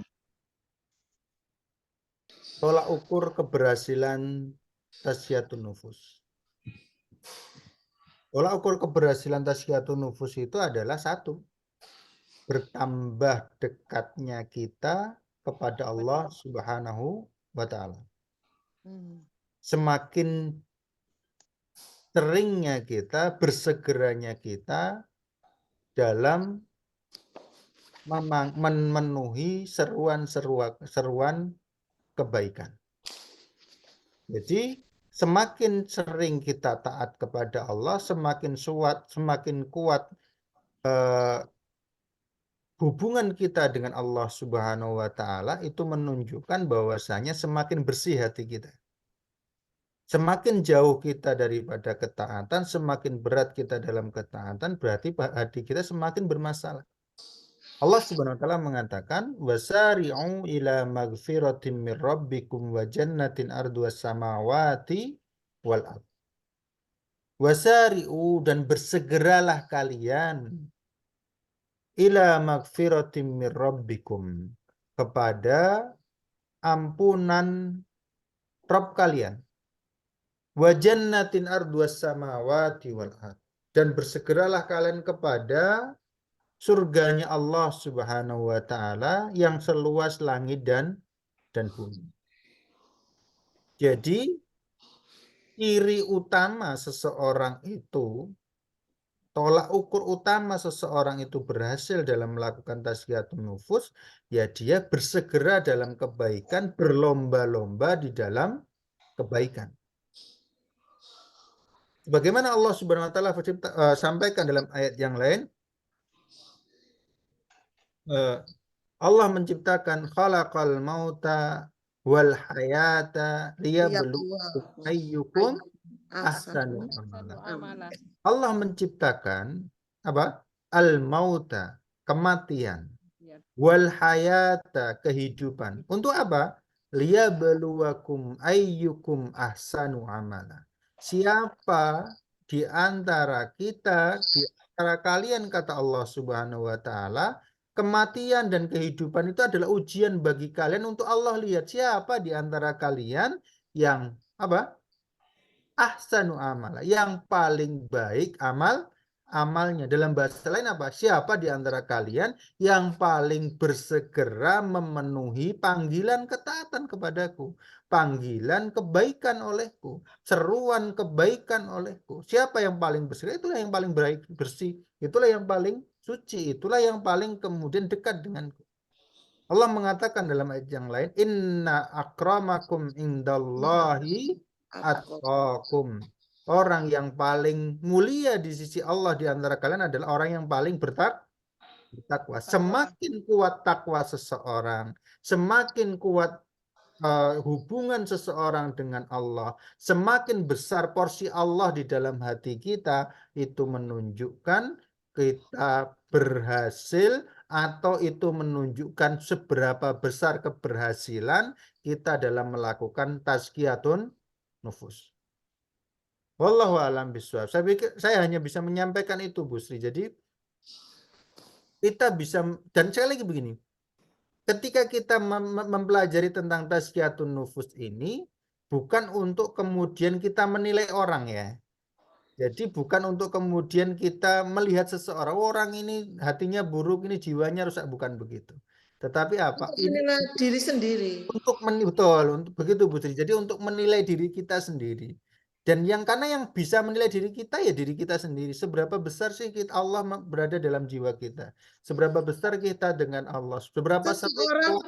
Tolak ukur keberhasilan tazkiyatun nufus. Tolak ukur keberhasilan tazkiyatun nufus itu adalah 1. Bertambah dekatnya kita kepada Allah Subhanahu wa taala. Semakin seringnya kita, bersegeranya kita dalam memenuhi seruan kebaikan. Jadi semakin sering kita taat kepada Allah, semakin kuat hubungan kita dengan Allah Subhanahu wa taala, itu menunjukkan bahwasanya semakin bersih hati kita. Semakin jauh kita daripada ketaatan, semakin berat kita dalam ketaatan, berarti hati kita semakin bermasalah. Allah Subhanahu wa taala mengatakan, wasari'u ila magfiratin min rabbikum wa jannatin arduwas samawati wal ardh. Wasari'u, dan bersegeralah kalian ila magfiratim mir rabbikum, kepada ampunan Rabb kalian, wa jannatin arduas samawati wal ard, dan bersegeralah kalian kepada surganya Allah Subhanahu wa taala yang seluas langit dan bumi. Jadi ciri utama seseorang itu, tolak ukur utama seseorang itu berhasil dalam melakukan tazkiyatun nufus, ya dia bersegera dalam kebaikan, berlomba-lomba di dalam kebaikan. Bagaimana Allah Subhanahu wa taala sampaikan dalam ayat yang lain, Allah menciptakan khalaqal mauta wal hayata liyabluwakum ayyukum ahsanu amala. Allah menciptakan apa? Al-mauta, kematian, wal hayata, kehidupan. Untuk apa? Liyabluwakum ayyukum ahsanu amala. Siapa di antara kita, di antara kalian, kata Allah Subhanahu wa taala, kematian dan kehidupan itu adalah ujian bagi kalian untuk Allah lihat siapa di antara kalian yang apa? Ahsanu amala, yang paling baik amalnya. Dalam bahasa lain apa? Siapa di antara kalian yang paling bersegera memenuhi panggilan ketaatan kepadaku, panggilan kebaikan olehku, seruan kebaikan olehku. Siapa yang paling bersegera? Itulah yang paling baik, bersih. Itulah yang paling suci. Itulah yang paling kemudian dekat denganku. Allah mengatakan dalam ayat yang lain, inna akramakum indallahi atqakum. Orang yang paling mulia di sisi Allah di antara kalian adalah orang yang paling bertakwa. Semakin kuat takwa seseorang, semakin kuat hubungan seseorang dengan Allah, semakin besar porsi Allah di dalam hati kita, itu menunjukkan kita berhasil, atau itu menunjukkan seberapa besar keberhasilan kita dalam melakukan tazkiyatun nufus. Wallahu a'lam bishawab. Saya hanya bisa menyampaikan itu, Bu Sri. Jadi kita bisa, dan saya lagi begini, ketika kita mempelajari tentang tazkiyatun nufus ini, bukan untuk kemudian kita menilai orang ya. Jadi bukan untuk kemudian kita melihat seseorang, orang ini hatinya buruk, ini jiwanya rusak, bukan begitu. Tetapi apa? Untuk menilai diri sendiri. Betul, untuk begitu Bu Sri. Jadi untuk menilai diri kita sendiri. Dan karena yang bisa menilai diri kita ya diri kita sendiri. Seberapa besar sih Allah berada dalam jiwa kita? Seberapa besar kita dengan Allah? Seberapa seseorang,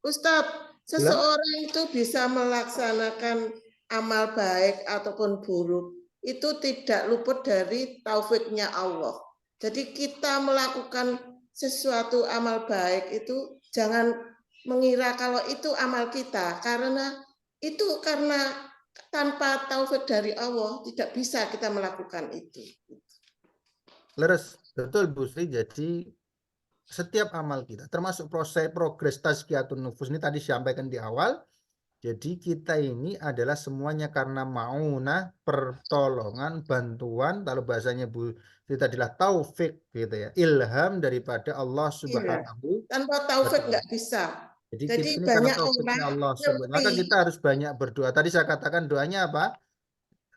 Ustadz, seseorang itu bisa melaksanakan amal baik ataupun buruk, itu tidak luput dari taufiknya Allah. Jadi kita melakukan sesuatu amal baik itu jangan mengira kalau itu amal kita, karena itu karena tanpa taufik dari Allah tidak bisa kita melakukan itu. Leres, betul Bu Sri. Jadi setiap amal kita, termasuk progres tazkiyatun nufus ini tadi disampaikan di awal. Jadi kita ini adalah semuanya karena maunah, pertolongan, bantuan. Kalau bahasanya Bu Sri tadilah taufik gitu ya, ilham daripada Allah Subhanahu. Tanpa taufik nggak bisa. Jadi banyak orang Allah Subhanahu. Maka kita harus banyak berdoa. Tadi saya katakan doanya apa?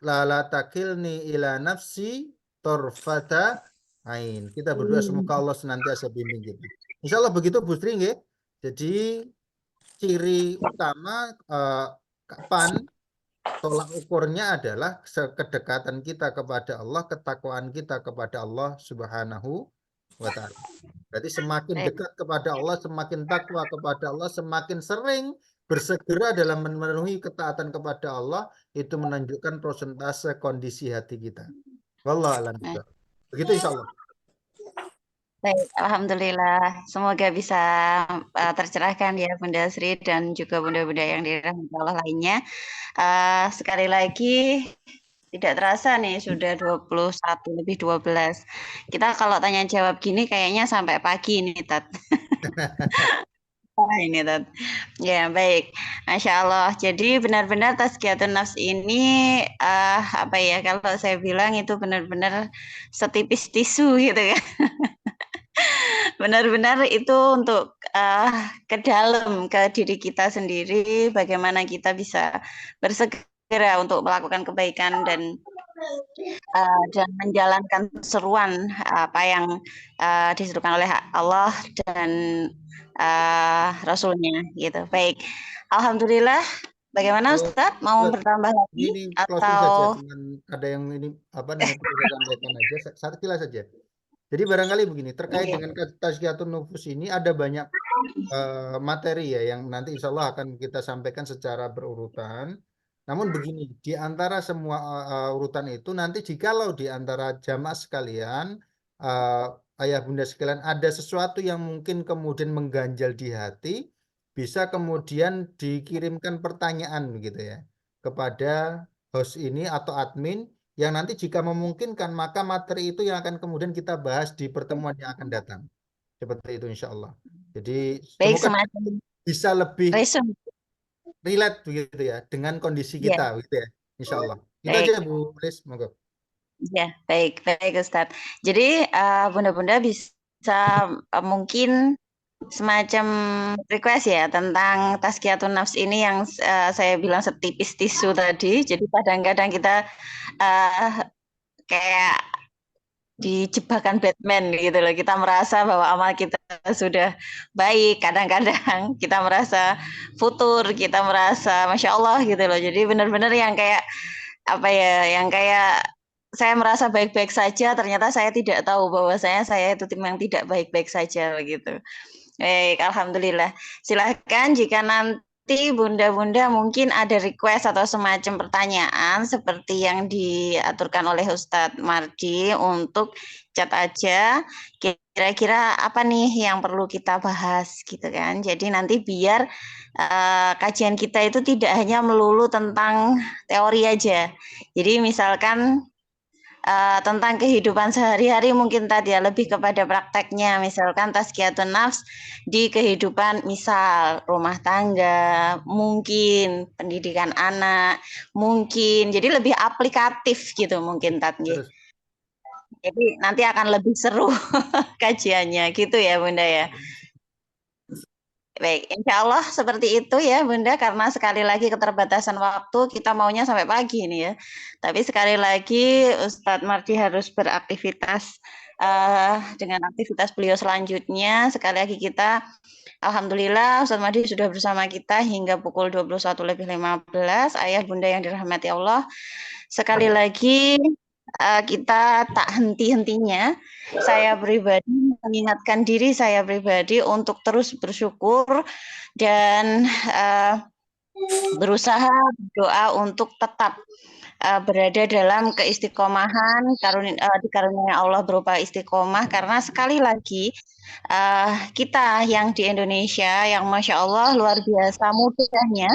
La takilni ila nafsi torfata ain. Kita berdoa semoga Allah senantiasa bimbing kita. Insya Allah begitu Bu Sri nggih. Jadi ciri utama kapan tolak ukurnya adalah kedekatan kita kepada Allah, ketakwaan kita kepada Allah Subhanahu wa ta'ala. Berarti semakin dekat kepada Allah, semakin takwa kepada Allah, semakin sering bersegera dalam memenuhi ketaatan kepada Allah, itu menunjukkan persentase kondisi hati kita. Wallahu a'lam bishawab. Begitu insya Allah. Baik, alhamdulillah. Semoga bisa tercerahkan ya Bunda Sri dan juga bunda-bunda yang dirahmati Allah lainnya. Sekali lagi tidak terasa nih sudah 21 lebih 12. Kita kalau tanya jawab gini kayaknya sampai pagi nih, Tat. Wah, ini Tat. Ya, baik. Masya Allah. Jadi benar-benar tazkiyatun nafs ini apa ya? Kalau saya bilang itu benar-benar setipis tisu gitu ya. Benar-benar itu untuk ke dalam ke diri kita sendiri. Bagaimana kita bisa bersegera untuk melakukan kebaikan dan menjalankan seruan apa yang diserukan oleh Allah dan Rasulnya gitu. Baik, Alhamdulillah. Bagaimana Oh, Ustadz? Mau Ustaz, bertambah lagi ini closing saja, atau cuman ada yang ini apa namanya perlu saya sampaikan aja, satu kilas saja. Jadi barangkali begini, terkait Iya. dengan tazkiyatun nufus ini ada banyak materi ya yang nanti insya Allah akan kita sampaikan secara berurutan. Namun begini, di antara semua urutan itu nanti jikalau di antara jamaah sekalian, ayah bunda sekalian ada sesuatu yang mungkin kemudian mengganjal di hati, bisa kemudian dikirimkan pertanyaan begitu ya kepada host ini atau admin yang nanti jika memungkinkan maka materi itu yang akan kemudian kita bahas di pertemuan yang akan datang. Seperti itu insya Allah. Jadi baik semoga semacam bisa lebih resume? relate begitu ya dengan kondisi Ya, kita gitu ya. Insya Allah. Itu baik. aja Bu Liz, monggo. Ya, baik, baik Ustadz. Jadi bunda-bunda bisa mungkin semacam request ya tentang tazkiyatun nafs ini yang saya bilang setipis tisu tadi. Jadi kadang-kadang kita kayak di jebakan Batman gitu loh. Kita merasa bahwa amal kita sudah baik. Kadang-kadang kita merasa futur, kita merasa Masya Allah gitu loh. Jadi benar-benar yang kayak apa ya, yang kayak saya merasa baik-baik saja, ternyata saya tidak tahu bahwasanya saya itu tim yang tidak baik-baik saja begitu. Baik, Alhamdulillah. Silahkan jika nanti bunda-bunda mungkin ada request atau semacam pertanyaan seperti yang diaturkan oleh Ustadz Mardi untuk chat aja. Kira-kira apa nih yang perlu kita bahas gitu kan. Jadi nanti biar kajian kita itu tidak hanya melulu tentang teori aja. Jadi misalkan tentang kehidupan sehari-hari mungkin tadi ya lebih kepada prakteknya, misalkan tazkiyatun nafs di kehidupan misal rumah tangga, mungkin pendidikan anak, mungkin jadi lebih aplikatif gitu mungkin tadi. Terus Jadi nanti akan lebih seru kajiannya gitu ya Bunda ya. Baik, insya Allah seperti itu ya Bunda, karena sekali lagi keterbatasan waktu kita maunya sampai pagi ini ya. Tapi sekali lagi Ustadz Mardi harus beraktivitas dengan aktivitas beliau selanjutnya. Sekali lagi kita, Alhamdulillah Ustadz Mardi sudah bersama kita hingga pukul 21:15. Ayah Bunda yang dirahmati Allah, sekali lagi kita tak henti-hentinya saya pribadi mengingatkan diri saya pribadi untuk terus bersyukur dan berusaha berdoa untuk tetap berada dalam keistiqomahan dikaruniai Allah berupa istiqomah, karena sekali lagi kita yang di Indonesia yang Masya Allah luar biasa mudahnya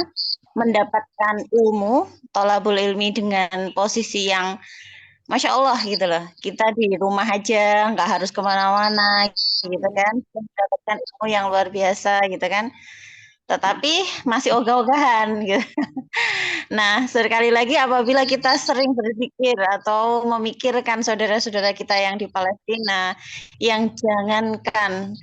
mendapatkan ilmu, thalabul ilmi dengan posisi yang Masya Allah gitu loh. Kita di rumah aja, nggak harus kemana-mana gitu kan. Mendapatkan ilmu yang luar biasa gitu kan. Tetapi masih ogah-ogahan gitu. Nah, sekali lagi apabila kita sering berpikir atau memikirkan saudara-saudara kita yang di Palestina, yang jangankan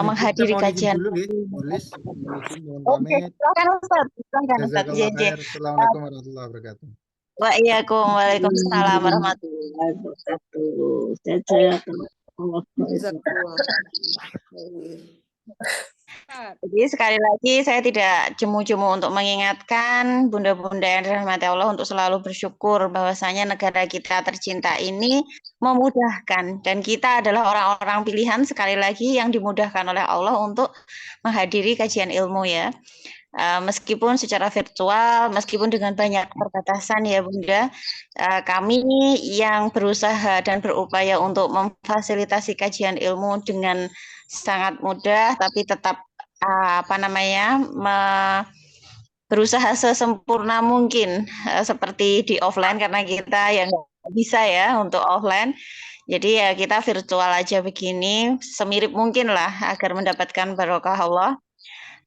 menghadiri mohon izin kajian. dulu ya, Bu Liz. Mohon izin, mohon Oke, pamit. silakan Ustaz. Silakan Ustaz. Jazakallah khair. Assalamualaikum warahmatullahi wabarakatuh. Waalaikumsalam warahmatullahi wabarakatuh. Jazakallah. Jadi sekali lagi saya tidak jemu-jemu untuk mengingatkan bunda-bunda yang dirahmati Allah untuk selalu bersyukur bahwasanya negara kita tercinta ini memudahkan, dan kita adalah orang-orang pilihan sekali lagi yang dimudahkan oleh Allah untuk menghadiri kajian ilmu ya. Meskipun secara virtual, meskipun dengan banyak perbatasan ya Bunda, kami yang berusaha dan berupaya untuk memfasilitasi kajian ilmu dengan sangat mudah, tapi tetap berusaha sesempurna mungkin seperti di offline, karena kita yang nggak bisa ya untuk offline. Jadi ya kita virtual aja begini, semirip mungkin lah agar mendapatkan barokah Allah.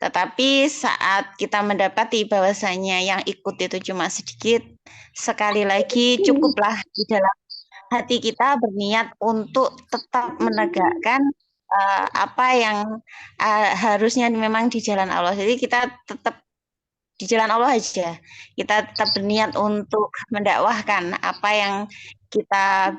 Tetapi saat kita mendapati bahwasanya yang ikut itu cuma sedikit, sekali lagi cukuplah di dalam hati kita berniat untuk tetap menegakkan apa yang harusnya memang di jalan Allah. Jadi kita tetap di jalan Allah aja. Kita tetap berniat untuk mendakwahkan apa yang kita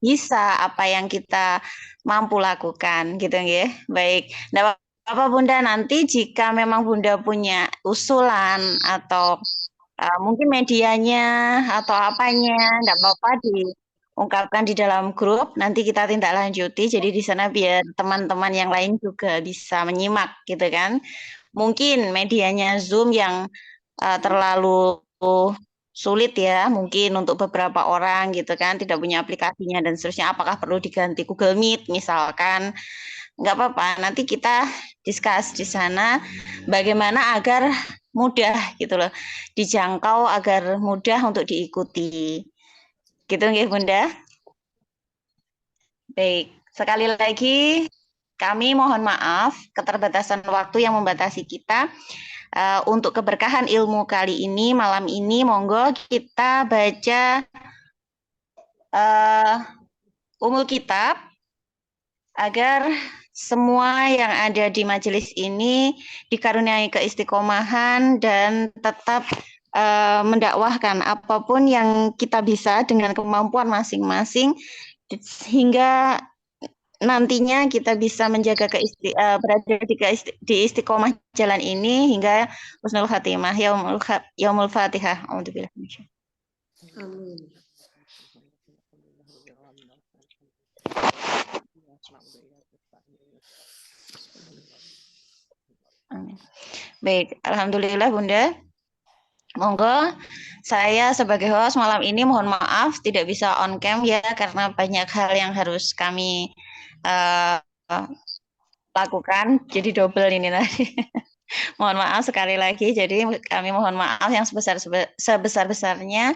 bisa, apa yang kita mampu lakukan, gitu ya. Baik. Nah, apa Bunda, nanti jika memang Bunda punya usulan atau mungkin medianya atau apanya, enggak apa-apa diungkapkan di dalam grup, nanti kita tindak lanjuti. Jadi di sana biar teman-teman yang lain juga bisa menyimak, gitu kan. Mungkin medianya Zoom yang terlalu sulit ya, mungkin untuk beberapa orang gitu kan, tidak punya aplikasinya dan seterusnya. Apakah perlu diganti Google Meet misalkan? Nggak apa-apa, nanti kita discuss di sana bagaimana agar mudah gitu loh, dijangkau agar mudah untuk diikuti. Gitu nggih Bunda? Baik, sekali lagi kami mohon maaf keterbatasan waktu yang membatasi kita. Untuk keberkahan ilmu kali ini, malam ini, monggo kita baca Ummul Kitab agar semua yang ada di majelis ini dikaruniai keistiqomahan dan tetap mendakwahkan apapun yang kita bisa dengan kemampuan masing-masing hingga nantinya kita bisa menjaga berada di istiqomah jalan ini hingga husnul khatimah. Yaumul Fatihah. A'udzubillah. Amin. Baik, alhamdulillah Bunda. Monggo, saya sebagai host malam ini mohon maaf tidak bisa on cam ya karena banyak hal yang harus kami lakukan, jadi double ini tadi. Mohon maaf sekali lagi, jadi kami mohon maaf yang sebesar-besarnya.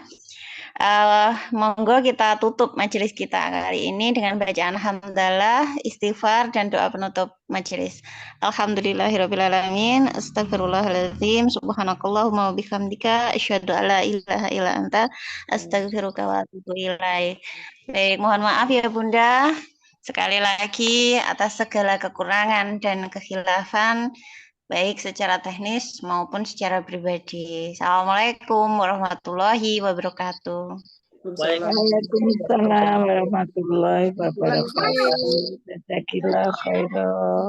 Monggo kita tutup majelis kita kali ini dengan bacaan hamdalah, istighfar, dan doa penutup majelis. Alhamdulillahirrabbilalamin, astagfirullahaladzim, subhanakallahumma wabihamdika, asyhadu alla ilaha illa anta, astaghfiruka wa atubu ilaik. Baik, mohon maaf ya Bunda, sekali lagi atas segala kekurangan dan kekhilafan, baik secara teknis maupun secara pribadi. Assalamualaikum warahmatullahi wabarakatuh. Waalaikumsalam warahmatullahi wabarakatuh. Jazakallahu khairan.